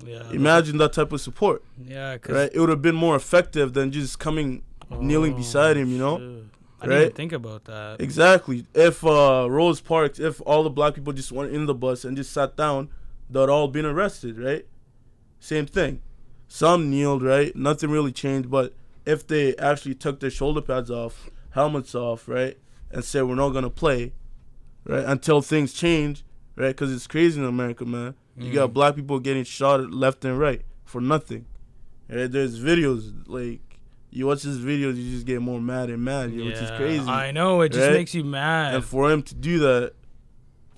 Yeah. Imagine that type of support. Yeah, right? It would have been more effective than just kneeling beside him, you know? Shit. I didn't even think about that. Exactly. If Rose Parks, if all the black people just went in the bus and just sat down, they'd all been arrested, right? Same thing. Some kneeled, right? Nothing really changed, but if they actually took their shoulder pads off, helmets off, right, and said we're not gonna play, right, until things change, right? Because it's crazy in America, man. You got black people getting shot left and right for nothing. Right? There's videos, like, you watch these videos, you just get more mad and mad, which is crazy. I know, it just makes you mad. And for him to do that,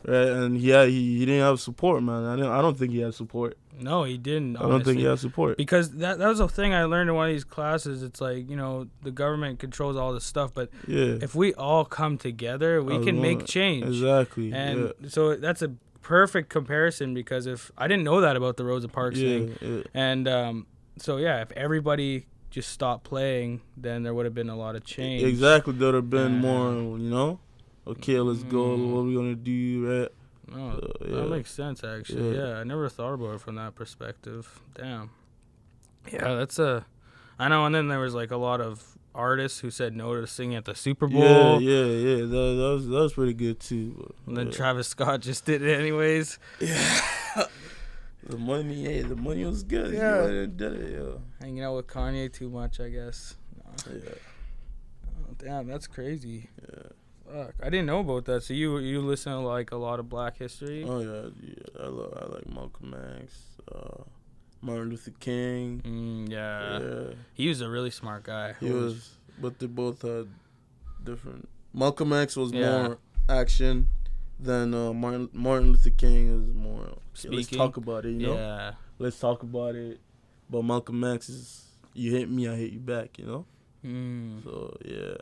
right, and he didn't have support, man. I don't think he had support. No, he didn't. Honestly. I don't think he had support. Because that was the thing I learned in one of these classes. It's like, you know, the government controls all this stuff, but if we all come together, we can make change. Exactly. And so that's a perfect comparison, because if I didn't know that about the Rosa Parks thing, and so if everybody just stopped playing, then there would have been a lot of change. Exactly, there would have been more, you know. Okay, let's go. What are we gonna do, right? No, that makes sense actually. Yeah, I never thought about it from that perspective. Damn. Yeah, that's I know. And then there was like a lot of artists who said no to singing at the Super Bowl. Yeah. That was pretty good too. And then Travis Scott just did it anyways. Yeah. The money was good. Yeah. Did it, Hanging out with Kanye too much, I guess. No. Yeah. Oh, damn, that's crazy. Yeah. Fuck, I didn't know about that. So you listen to like a lot of Black history? Oh yeah. I like Malcolm X, Martin Luther King. Yeah. He was a really smart guy. He was, but they both had different. Malcolm X was more action than Martin Luther King is more. Speaking. Let's talk about it, you know. Yeah. Let's talk about it. But Malcolm X is, you hit me, I hit you back, you know. So yeah.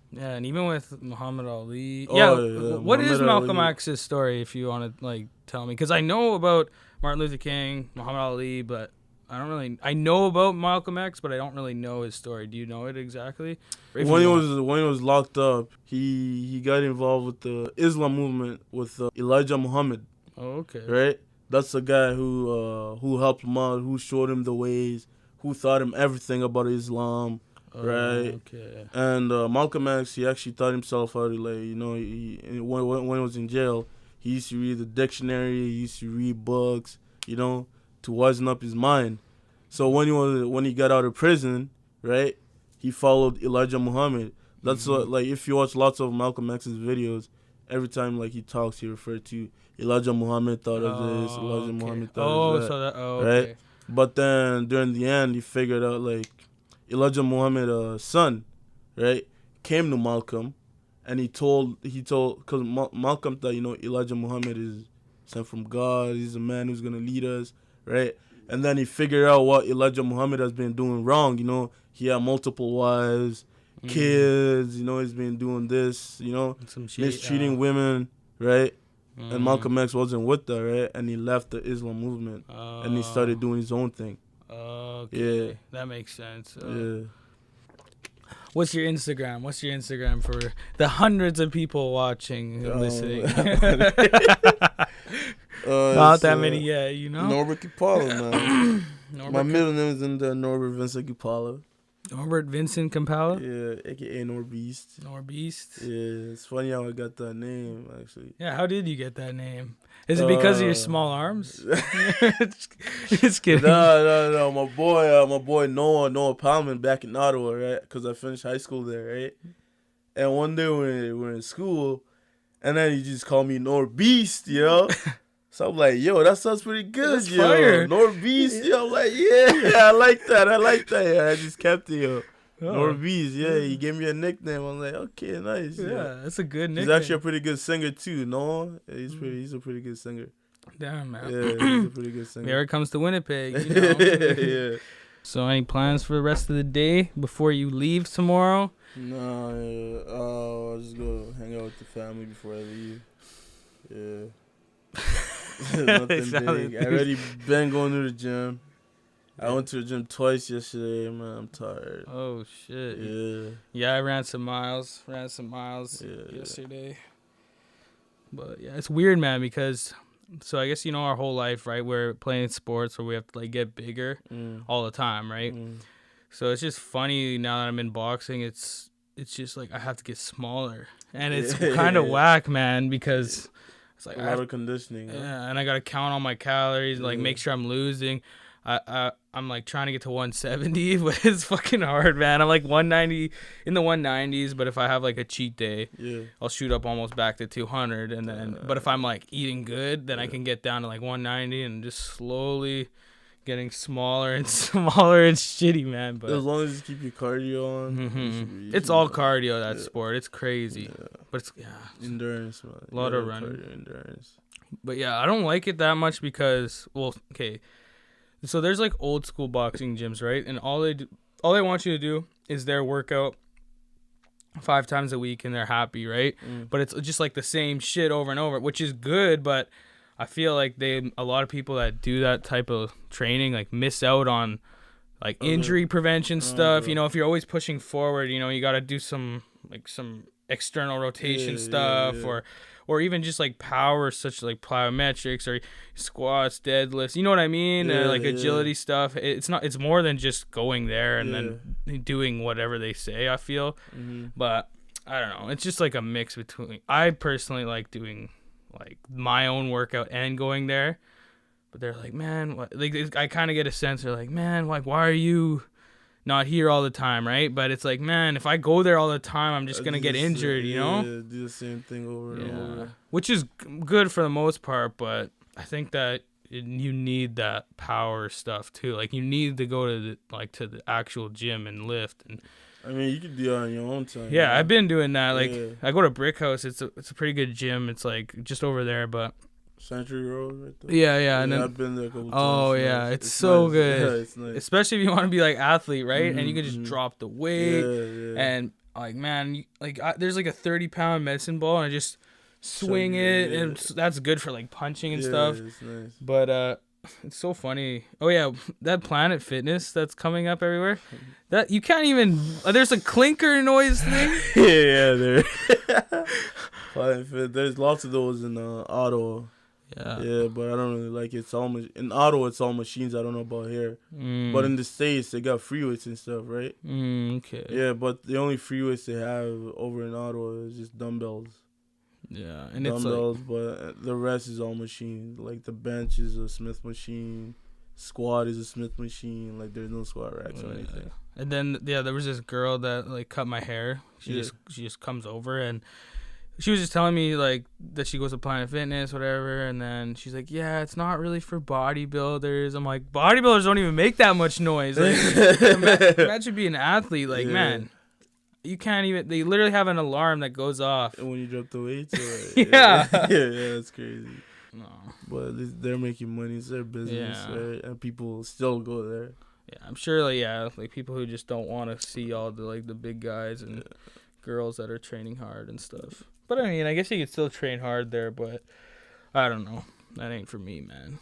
Yeah, and even with Muhammad Ali. What What is Malcolm X's story, if you want to like tell me? Because I know about Martin Luther King, Muhammad Ali, but I know about Malcolm X, but I don't really know his story. Do you know it exactly? When he was locked up, he got involved with the Islam movement with Elijah Muhammad. Oh, okay. Right? That's the guy who helped him out, who showed him the ways, who taught him everything about Islam. Right. Okay. And Malcolm X, he actually taught himself how to, like, you know, when he was in jail, he used to read the dictionary, he used to read books, you know, to wisen up his mind. So when he got out of prison, right, he followed Elijah Muhammad. That's what, like, if you watch lots of Malcolm X's videos, every time like he talks, he referred to Elijah Muhammad thought of this, Elijah Muhammad thought of that. Okay. Right. But then during the end, he figured out like Elijah Muhammad's son, right, came to Malcolm, and he told, because Malcolm thought, you know, Elijah Muhammad is sent from God, he's a man who's going to lead us, right? And then he figured out what Elijah Muhammad has been doing wrong, you know, he had multiple wives, kids, you know, he's been doing this, you know, mistreating women, right? And Malcolm X wasn't with that, right? And he left the Islam movement, and he started doing his own thing. Okay. Yeah. That makes sense. Yeah. What's your Instagram? What's your Instagram for the hundreds of people watching and listening? Not that many yet, you know? Norbert KIPALA, man. My middle name is in the Norbert Vincent KIPALA. Norbert Vincent KIPALA? Yeah, a.k.a. NORBEAST. NORBEAST? Yeah, it's funny how I got that name, actually. Yeah, how did you get that name? Is it because of your small arms? Just kidding. No. My boy Noah Palman back in Ottawa, right? Because I finished high school there, right? And one day we're in school, and then he just called me NORBEAST, yo. So I'm like, yo, that sounds pretty good, That's yo. fire. NORBEAST, yo. I'm like, yeah, I like that. Yeah, I just kept it, yo. NORBEAST, yeah. He gave me a nickname. I'm like, okay, nice. Yeah, that's a good nickname. He's actually a pretty good singer too, no? He's a pretty good singer. Damn, man. Yeah, he's a pretty good singer. Here it comes to Winnipeg, you know. Yeah. So, any plans for the rest of the day before you leave tomorrow? No, yeah. I'll just go hang out with the family before I leave. Yeah. Nothing big. I already been going to the gym. I went to the gym twice yesterday, man. I'm tired. Oh, shit. Yeah. Yeah, I ran some miles yesterday. But, yeah, it's weird, man, because... So, I guess, you know, our whole life, right, we're playing sports where we have to, like, get bigger all the time, right? So, it's just funny now that I'm in boxing. It's just, like, I have to get smaller. And it's kind of whack, man, because... It's like a lot of conditioning. Yeah, and I got to count all my calories, like, make sure I'm losing. I'm like trying to get to 170, but it's fucking hard, man. I'm like 190 in the 190s, but if I have like a cheat day, I'll shoot up almost back to 200, and then but if I'm like eating good, then I can get down to like 190 and just slowly getting smaller and smaller. It's shitty, man. But as long as you keep your cardio on, it's all cardio, that sport. It's crazy, but it's endurance, man. A lot of running, cardio, endurance. But yeah, I don't like it that much because, well, okay. So there's like old school boxing gyms, right? And all they want you to do is their workout 5 times a week, and they're happy, right? But it's just like the same shit over and over, which is good. But I feel like a lot of people that do that type of training like miss out on like injury prevention stuff. You know, if you're always pushing forward, you know, you got to do some external rotation stuff or even just like power, such like plyometrics or squats, deadlifts, you know what I mean? Like agility stuff. It's more than just going there and then doing whatever they say, I feel. But I don't know. It's just like a mix between, I personally like doing like my own workout and going there. But they're like, man, what? Like, I kind of get a sense, they're like, man, like, why are you not here all the time, right? But it's like, man, if I go there all the time, I'm just gonna get injured, you know? Yeah, do the same thing over and over. Which is good for the most part, but I think that you need that power stuff too. Like, you need to go to the actual gym and lift. And I mean, you could do it on your own time. Yeah, I've been doing that. Like, I go to Brick House. It's a pretty good gym. It's like just over there, but. Century Road right there. Yeah, and then I've been there a couple times. Oh yeah, it's so nice. good. Yeah, it's nice. Especially if you want to be like athlete, right? And you can just drop the weight. And like, man, there's like a 30-pound medicine ball, and I just swing it, and that's good for like punching and stuff. It's nice. But it's so funny. Oh yeah, that Planet Fitness that's coming up everywhere. That you can't even. There's a clinker noise thing. there. Planet Fit. There's lots of those in Ottawa. Yeah, but I don't really like it. It's all in Ottawa. It's all machines. I don't know about here, but in the States they got free weights and stuff, right? Okay. Yeah, but the only free weights they have over in Ottawa is just dumbbells. Yeah, and dumbbells, it's like, but the rest is all machines. Like the bench is a Smith machine, squat is a Smith machine. Like there's no squat racks or anything. And then there was this girl that like cut my hair. She just comes over and. She was just telling me, like, that she goes to Planet Fitness, whatever, and then she's like, yeah, it's not really for bodybuilders. I'm like, bodybuilders don't even make that much noise. Like, imagine being an athlete. Like, man, you can't even, they literally have an alarm that goes off. And when you drop the weights? Yeah, that's crazy. No. But they're making money. It's their business, right? And people still go there. Yeah, I'm sure, like people who just don't want to see all the, like, the big guys and girls that are training hard and stuff. But, I mean, I guess you could still train hard there, but I don't know. That ain't for me, man.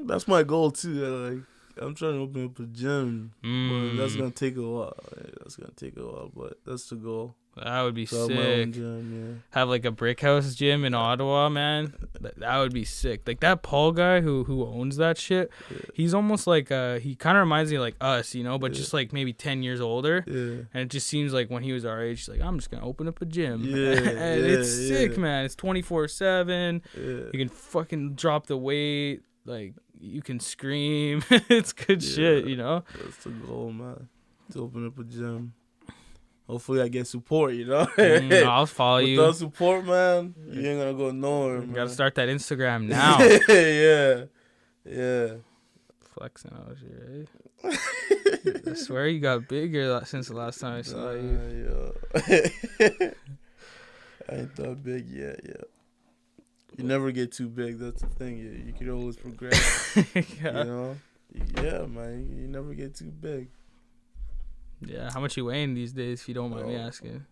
That's my goal, too. Like, I'm trying to open up a gym, but that's going to take a while. But that's the goal. That would be so sick. My own gym, Have, like, a brick house gym in Ottawa, man. That would be sick. Like, that Paul guy who owns that shit, he's almost like, he kind of reminds me of, like, us, you know, but just, like, maybe 10 years older. Yeah. And it just seems like when he was our age, he's like, I'm just going to open up a gym. Yeah. And it's sick, man. It's 24/7. Yeah. You can fucking drop the weight. Like, you can scream. It's good shit, you know? That's the goal, man. To open up a gym. Hopefully I get support, you know? I'll follow you. Without support, man, you ain't gonna go nowhere, man. You gotta start that Instagram now. Yeah. Flexing out here, eh? I swear you got bigger since the last time I saw you. I ain't that big yet, You never get too big. That's the thing. You can always progress. Yeah. You know? Yeah, man. You never get too big. Yeah. How much you weighing these days, if you don't mind me asking?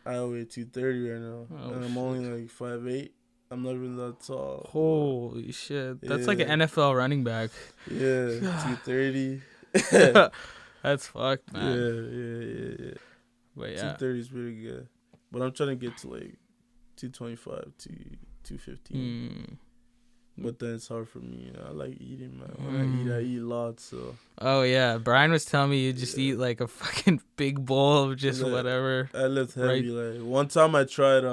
I weigh 230 right now. And I'm only like 5'8". I'm not even that tall. Holy shit. That's like an NFL running back. Yeah. 230. That's fucked, man. Yeah. But yeah. 230 is pretty good. But I'm trying to get to like 225 to 215. But then it's hard for me. I like eating, man. When I eat lots. So. Oh yeah, Brian was telling me you just eat like a fucking big bowl of just whatever. I lift heavy. Right? Like one time I tried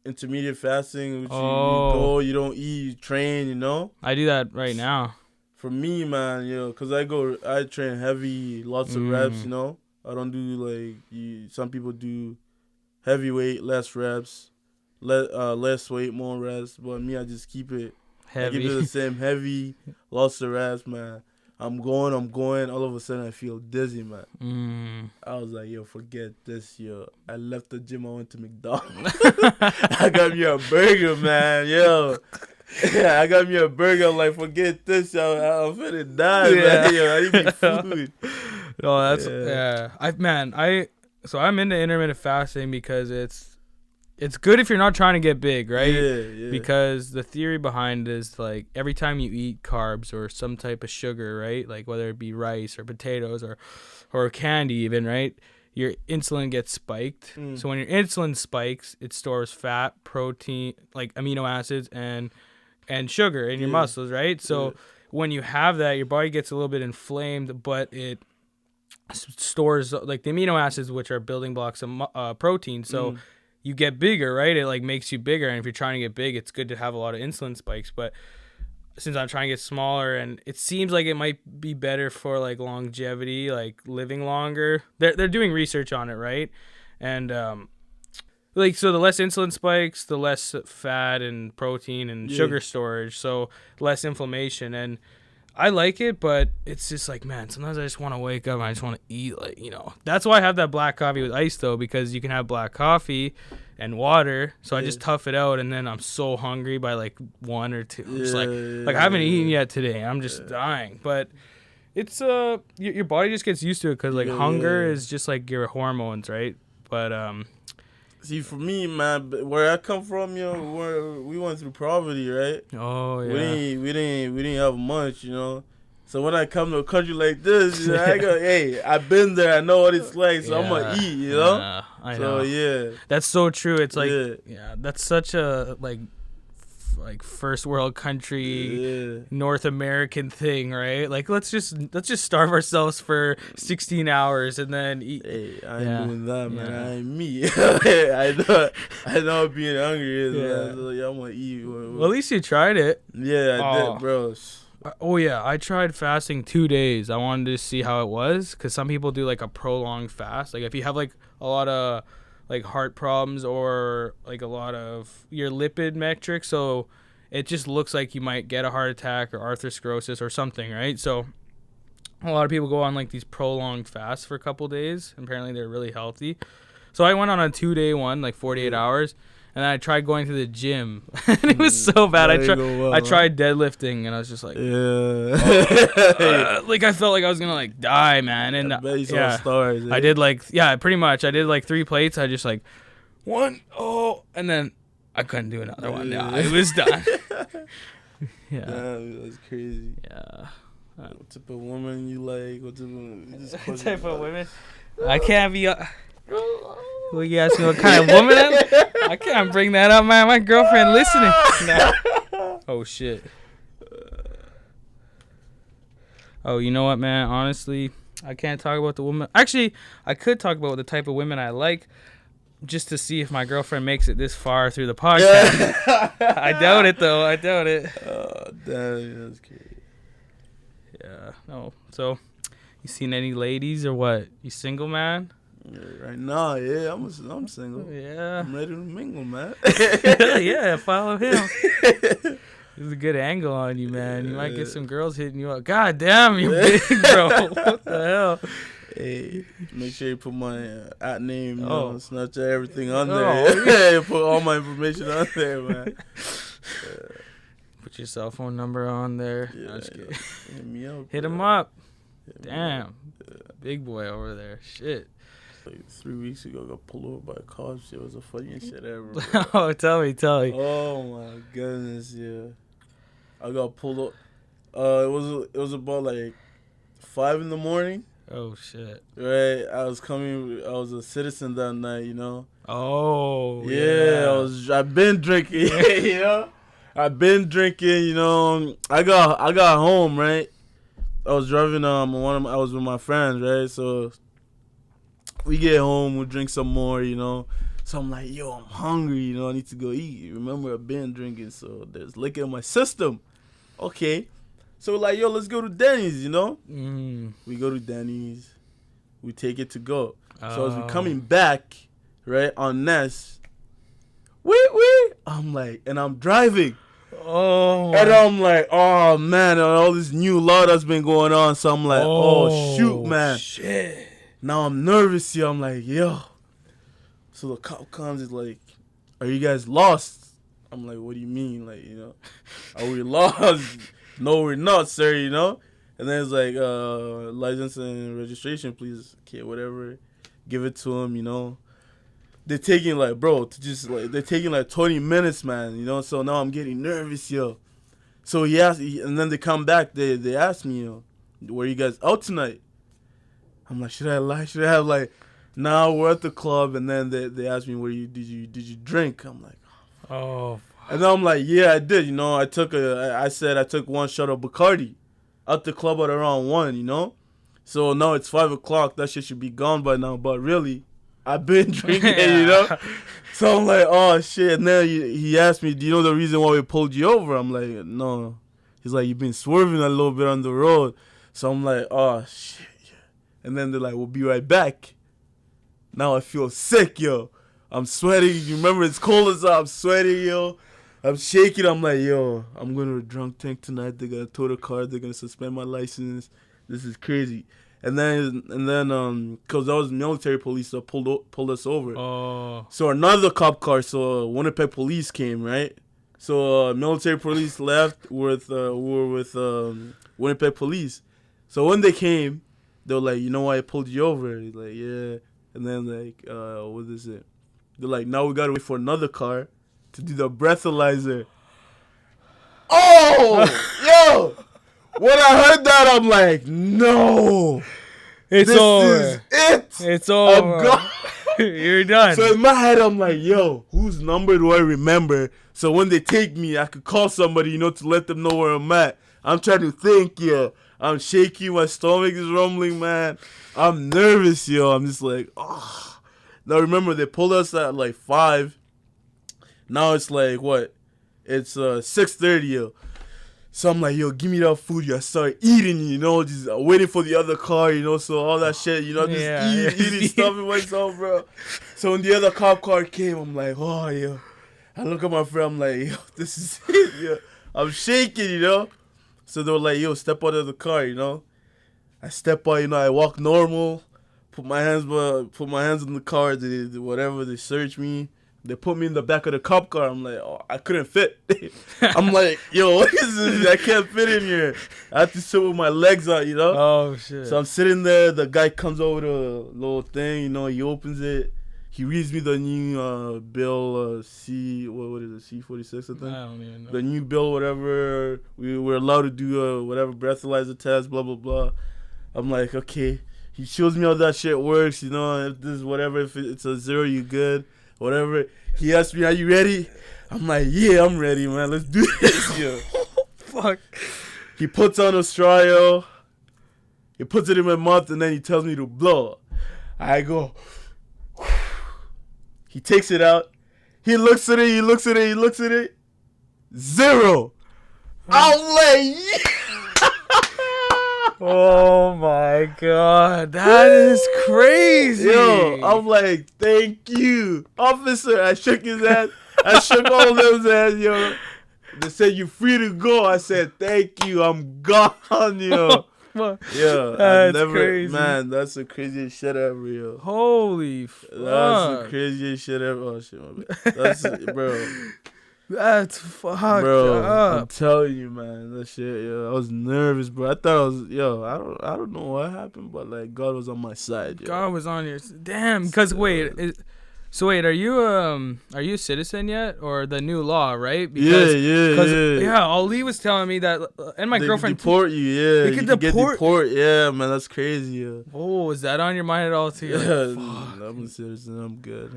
intermediate fasting, which you go, you don't eat, you train. You know. I do that right now. For me, man, cause I train heavy, lots of reps. You know, I don't do like some people do heavyweight, less reps. Less weight, more reps. But me, I just keep it heavy. I keep it the same heavy, lots of reps, man. I'm going. All of a sudden, I feel dizzy, man. I was like, yo, forget this, yo. I left the gym. I went to McDonald's. I got me a burger, man, yo. Yeah, I got me a burger. I'm like, forget this, yo. I'm finna die, man. Yo, I need food. Oh, that's So I'm into intermittent fasting because it's good if you're not trying to get big, right? Yeah. Because the theory behind it is like every time you eat carbs or some type of sugar, right? Like whether it be rice or potatoes or candy even, right? Your insulin gets spiked. So when your insulin spikes, it stores fat, protein, like amino acids and sugar in your muscles, right? So when you have that, your body gets a little bit inflamed, but it stores like the amino acids, which are building blocks of protein. So you get bigger, right? It like makes you bigger, and if you're trying to get big, it's good to have a lot of insulin spikes. But since I'm trying to get smaller, and it seems like it might be better for like longevity, like living longer. They're doing research on it, right? And like so, the less insulin spikes, the less fat and protein and sugar storage, so less inflammation. And I like it, but it's just like, man, sometimes I just want to wake up and I just want to eat, like, That's why I have that black coffee with ice, though, because you can have black coffee and water. So I just tough it out, and then I'm so hungry by like 1 or 2. I'm just like I haven't eaten yet today. I'm just dying. But it's your body just gets used to it because like hunger is just like your hormones, right? But see, for me, man, where I come from, we went through poverty, right? Oh yeah. We didn't have much, So when I come to a country like this, I go, hey, I've been there. I know what it's like, so I'm gonna eat, Yeah, I know. So that's so true. It's like, that's such a like first world country North American thing, right? Like let's just starve ourselves for 16 hours and then eat. Hey, I ain't doing that, man. I ain't me. I know being hungry is, man. So, I'm gonna eat. Well, at least you tried it. Yeah, I did, bro. Oh yeah, I tried fasting 2 days. I wanted to see how it was, because some people do like a prolonged fast. Like if you have like a lot of like heart problems or like a lot of your lipid metrics, so it just looks like you might get a heart attack or atherosclerosis or something, right? So a lot of people go on like these prolonged fasts for a couple days. Apparently they're really healthy. So I went on a 2-day one, like 48 hours, and then I tried going to the gym, and it was so bad. I tried deadlifting, and I was just like, like I felt like I was gonna like die, man. And I bet you saw stars, I did pretty much. I did like 3 plates. I just like 1, and then I couldn't do another one. No, it was done. That's crazy. Yeah. What type of woman you like? What type of women? I can't be. Well, you ask me what kind of woman I can't bring that up, man. My girlfriend listening. Nah. Oh, shit. Oh, you know what, man? Honestly, I can't talk about the woman. Actually, I could talk about the type of women I like, just to see if my girlfriend makes it this far through the podcast. I doubt it, though. I doubt it. Oh, damn. That's crazy. Yeah. No. So, you seen any ladies or what? You single, man? Yeah, right now, I'm single. Yeah. I'm ready to mingle, man. Yeah, follow him. There's a good angle on you, man. You might get some girls hitting you up. God damn, you're big, bro. What the hell? Hey, make sure you put my at name, Snapchat, everything on there. Yeah, put all my information on there, man. Put your cell phone number on there. Yeah, hit me up. Hit him up. Damn. Big boy over there. Shit. Like 3 weeks ago, I got pulled over by cops. It was the funniest shit ever. Oh, tell me. Oh my goodness, yeah. I got pulled up. It was about like 5 in the morning. Oh shit. Right, I was a citizen that night, you know. Oh yeah. I've been drinking, you know. I've been drinking, you know. I got home, right. I was driving. I was with my friends, right. So we get home, we drink some more, you know. So I'm like, yo, I'm hungry, you know. I need to go eat. Remember, I've been drinking, so there's liquor in my system. Okay. So we're like, yo, let's go to Denny's, you know? We go to Denny's. We take it to go. So as we're coming back, right, on Ness, I'm like, and I'm driving. Oh. And I'm like, oh, man, and all this new law that's been going on. So I'm like, oh shoot, man. Shit. Now I'm nervous here. I'm like, yo. So the cop comes, is like, are you guys lost? I'm like, what do you mean? Like, you know, are we lost? No, we're not, sir, you know? And then it's like, license and registration, please. Okay, whatever. Give it to him, you know? They're taking, like, they're taking, like, 20 minutes, man, you know? So now I'm getting nervous, yo. So and then they come back, they ask me, yo, were you guys out tonight? I'm like, should I lie? Should I have, like, now we're at the club, and then they ask me, did you drink? I'm like, oh. And then I'm like, yeah, I did, you know. I took 1 shot of Bacardi at the club at around 1, you know. So now it's 5 o'clock. That shit should be gone by now. But really, I've been drinking, you know. So I'm like, oh, shit. And then he asked me, do you know the reason why we pulled you over? I'm like, no. He's like, you've been swerving a little bit on the road. So I'm like, oh, shit. And then they're like, we'll be right back. Now I feel sick, yo. I'm sweating. You remember it's cold as I'm sweating, yo. I'm shaking. I'm like, yo, I'm going to a drunk tank tonight. They're going to tow the car. They're going to suspend my license. This is crazy. And then, because that was military police that pulled us over. Oh. So another cop car, so Winnipeg police came, right? So military police left we were with Winnipeg police. So when they came, they were like, you know why I pulled you over? He's like, yeah. And then, like, what is it? They're like, now we got to wait for another car to do the breathalyzer. Oh, yo! When I heard that, I'm like, no. It's over. This is it. It's over. I'm gone. You're done. So in my head, I'm like, yo, whose number do I remember? So when they take me, I could call somebody, you know, to let them know where I'm at. I'm trying to think, yo. I'm shaky. My stomach is rumbling, man. I'm nervous, yo. I'm just like, oh. Now remember, they pulled us at like 5. Now it's like, what? It's 6:30, yo. So I'm like, yo, give me that food. Yo, I start eating, you know, just waiting for the other car, you know, so all that shit, you know, just eating stuff in myself, bro. So when the other cop car came, I'm like, oh, yo. I look at my friend, I'm like, yo, this is it, yo. I'm shaking, you know. So they were like, yo, step out of the car, you know. I step out, you know, I walk normal, put my hands in the car, they search me. They put me in the back of the cop car. I'm like, oh, I couldn't fit. I'm like, yo, what is this? I can't fit in here. I have to sit with my legs out, you know? Oh, shit. So I'm sitting there. The guy comes over the little thing, you know, he opens it. He reads me the new bill, what is it, C-46, I think? I don't even know. The new bill, whatever. We were allowed to do whatever breathalyzer test, blah, blah, blah. I'm like, okay. He shows me how that shit works, you know, if this is whatever. If it's a 0, you good. Whatever. He asked me, are you ready? I'm like, yeah, I'm ready, man. Let's do this, yo. Fuck. He puts on a straw, yo. He puts it in my mouth, and then he tells me to blow. I go. He takes it out. He looks at it. 0. I'm like, yeah. Oh my god, that is crazy. Yo, I'm like, thank you, officer. I shook his hand. I shook all of them's hands, yo. They said, you're free to go. I said, thank you. I'm gone, yo. fuck. Yeah, That's I never, crazy. man. That's the craziest shit ever, yo. Holy fuck. That's the craziest shit ever. Oh shit, my bad. That's bro. That's fucked Bro, I'm up. telling you, man, that shit, yo. I was nervous, bro. I thought I was, yo. I don't know what happened, but like God was on my side, yo. God was on your damn. Cause wait, are you a citizen yet, or the new law, right? Because, yeah. Ali was telling me that, and my girlfriend deport you, yeah. They could deport. Yeah, man, that's crazy, yeah. Oh, is that on your mind at all too? Yeah, like, I'm a citizen. I'm good.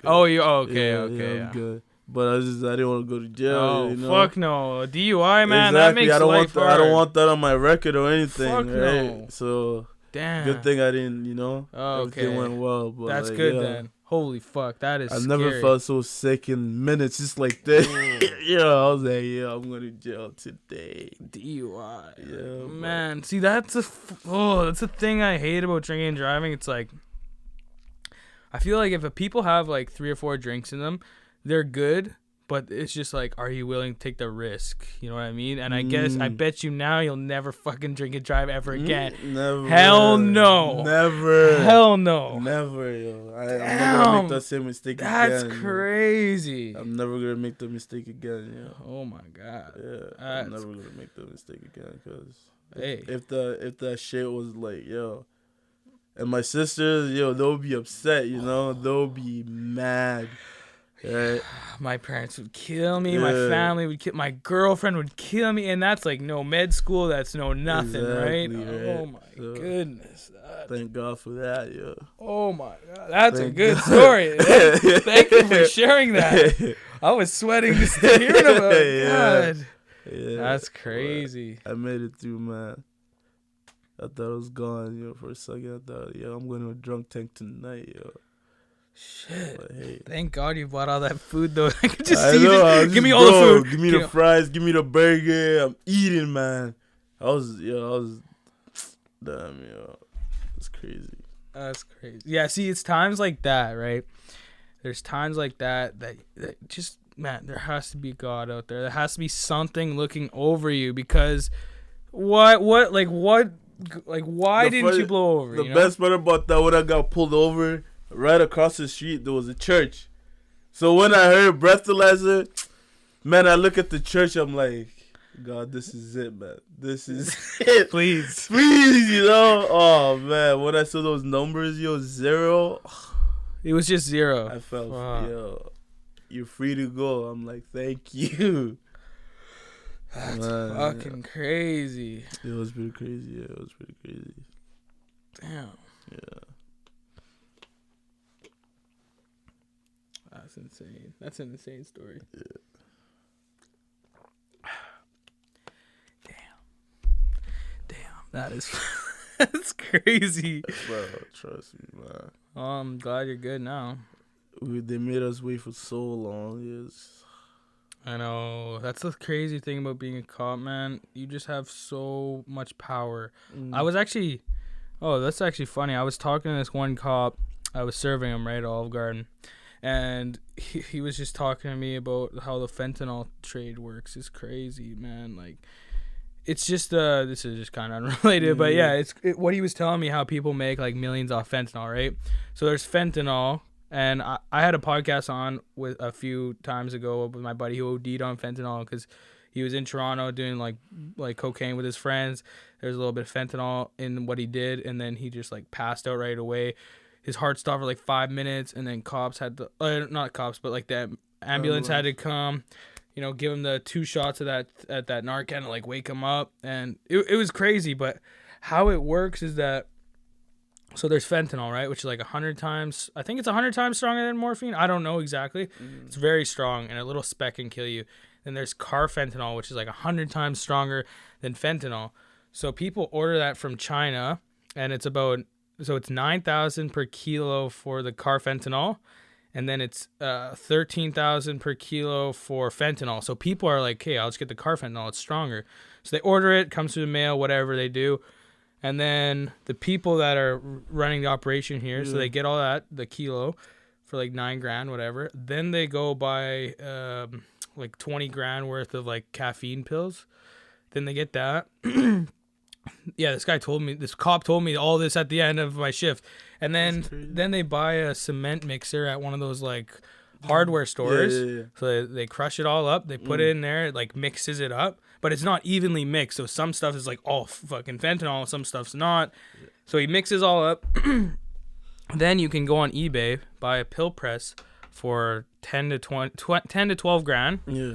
Oh, you okay? I'm good. But I didn't want to go to jail. Oh, you know? Fuck no, DUI, man. Exactly. That makes life hard. I don't want that on my record or anything. Fuck right? no. So damn. good thing I didn't. Okay. Everything went well. But that's good then. Holy fuck, that is. I scary. never felt so sick in minutes, just like that. I was like, I'm going to jail today. DUI. Yeah, man. See, that's a thing I hate about drinking and driving. It's like, I feel like if people have like 3 or 4 drinks in them, they're good. But it's just like, are you willing to take the risk? You know what I mean? And I bet you now you'll never fucking drink and drive ever again. Never. Hell no. Never. Hell no. Never, yo. I'm never gonna make that same mistake again. That's crazy. I'm never gonna make the mistake again, yo. Oh my God. Yeah. I'm never gonna make the mistake again, cause hey, if that shit was like, yo. And my sisters, they'll be upset, they'll be mad. Right. My parents would kill me. Yeah. My family would kill. My girlfriend would kill me, and that's like no med school. That's no nothing, right? Oh my goodness! Thank God for that, yeah. Oh my God, that's a good story. Thank you for sharing that. I was sweating just hearing about it. God, that's crazy. I made it through, man. I thought I was gone, for a second. I thought, I'm going to a drunk tank tonight, yo. Shit. But, hey. Thank God you bought all that food, though. I could just see you. Give me all the food. Give me the fries. Give me the burger. I'm eating, man. I was, damn, it's crazy. That's crazy. Yeah, see, it's times like that, right? There's times like that just, man, there has to be God out there. There has to be something looking over you, because why didn't you blow over? The best part about that, when I got pulled over, right across the street, there was a church. So when I heard breathalyzer, man, I look at the church, I'm like, God, this is it, man. This is it. Please, Oh, man. When I saw those numbers, 0. It was just 0. I felt, you're free to go. I'm like, thank you. That's fucking crazy. It was pretty crazy. Yeah, it was pretty crazy. Damn. Yeah. That's insane. That's an insane story. Yeah. Damn. That is that's crazy. Bro, trust me, man. I'm glad you're good now. They made us wait for so long. Yes. I know. That's the crazy thing about being a cop, man. You just have so much power. I was actually... Oh, that's actually funny. I was talking to this one cop. I was serving him, right, at Olive Garden. And he was just talking to me about how the fentanyl trade works. It's crazy, man. Like, it's just this is just kind of unrelated, but yeah, what he was telling me, how people make like millions off fentanyl, right? So there's fentanyl, and I had a podcast on with a few times ago with my buddy who OD'd on fentanyl because he was in Toronto doing like cocaine with his friends. There's a little bit of fentanyl in what he did, and then he just like passed out right away. His heart stopped for like 5 minutes, and then cops had to, not cops, but like that ambulance had to come, give him the 2 shots of that Narcan and like wake him up. And it was crazy. But how it works is that, so there's fentanyl, right? Which is like 100 times, I think it's 100 times stronger than morphine. I don't know exactly. It's very strong, and a little speck can kill you. Then there's carfentanil, which is like 100 times stronger than fentanyl. So people order that from China, and it's about, so it's 9,000 per kilo for the carfentanil, and then it's 13,000 per kilo for fentanyl. So people are like, "Hey, I'll just get the carfentanil; it's stronger." So they order it, comes through the mail, whatever they do, and then the people that are running the operation here, so they get all that, the kilo, for like $9,000, whatever. Then they go buy like $20,000 worth of like caffeine pills. Then they get that. Yeah, this cop told me all this at the end of my shift. And then they buy a cement mixer at one of those like hardware stores. Yeah. So they crush it all up, they put it in there, it like mixes it up, but it's not evenly mixed. So some stuff is like all fucking fentanyl, some stuff's not. So he mixes all up. Then you can go on eBay, buy a pill press for 10 to 12 grand. Yeah.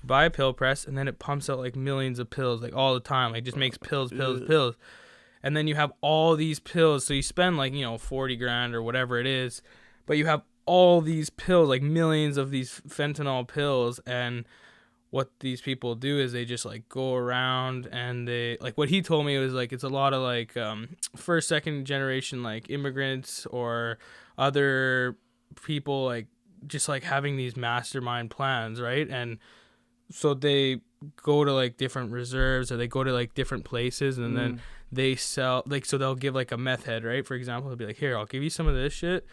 Buy a pill press, and then it pumps out like millions of pills like all the time, like just makes pills. And then you have all these pills, so you spend like 40 grand or whatever it is, but you have all these pills, like millions of these fentanyl pills. And what these people do is they just like go around, and they like, what he told me was like it's a lot of like first, second generation like immigrants or other people like just like having these mastermind plans, right? And so they go to like different reserves, or they go to like different places, and then they sell, like, so they'll give like a meth head, right? For example, they'll be like, here, I'll give you some of this shit.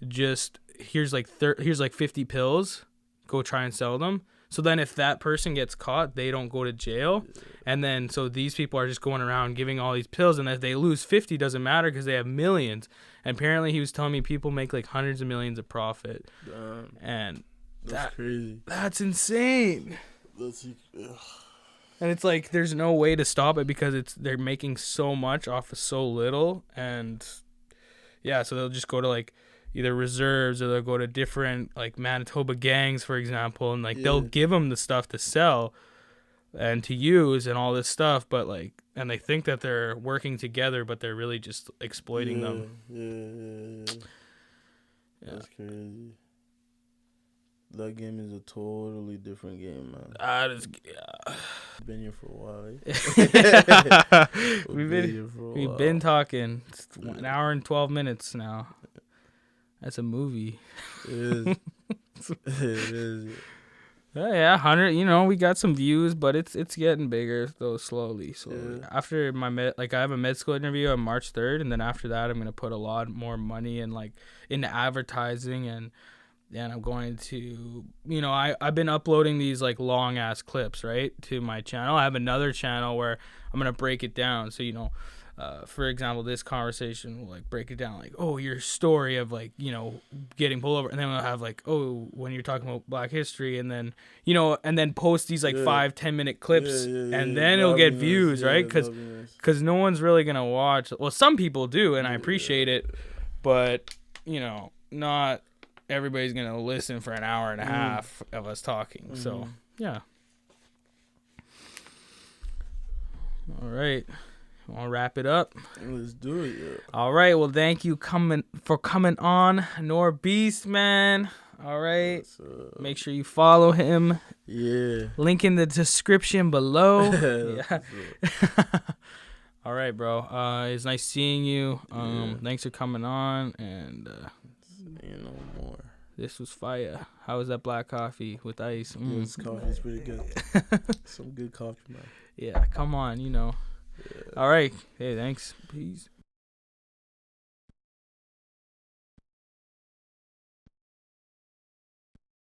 Just here's like 50 pills. Go try and sell them. So then if that person gets caught, they don't go to jail. And then so these people are just going around giving all these pills, and if they lose 50, doesn't matter because they have millions. And apparently he was telling me people make like hundreds of millions of profit. And that's crazy. That's insane. And it's like there's no way to stop it because they're making so much off of so little. And yeah, so they'll just go to like either reserves, or they'll go to different like Manitoba gangs, for example, and like they'll give them the stuff to sell and to use and all this stuff, but like, and they think that they're working together, but they're really just exploiting them. Yeah. That's crazy. That game is a totally different game, man. Been here for a while. We've been talking. It's 1 hour and 12 minutes now. That's a movie. It is. It is. Yeah, 100. We got some views, but it's getting bigger though, slowly. After my I have a med school interview on March 3rd, and then after that, I'm gonna put a lot more money into advertising, and I'm going to, I've been uploading these like long ass clips, right, to my channel. I have another channel where I'm gonna break it down. So for example, this conversation will like break it down, like, oh, your story of like getting pulled over, and then we'll have like, oh, when you're talking about Black history, and then and then post these like 5-10 minute clips, and then it'll get views, right? Because no one's really gonna watch. Well, some people do, and I appreciate it, but not everybody's gonna listen for an hour and a half of us talking. So yeah. All right. I'll wrap it up. Let's do it. Yeah. All right. Well, thank you for coming on, NORBEAST, man. All right. Make sure you follow him. Yeah. Link in the description below. Yeah. All right, bro. It's nice seeing you. Thanks for coming on, and no more. This was fire. How was that black coffee with ice? This coffee's pretty good. Some good coffee, man. Yeah, come on, Yeah. All right. Hey, thanks. Peace.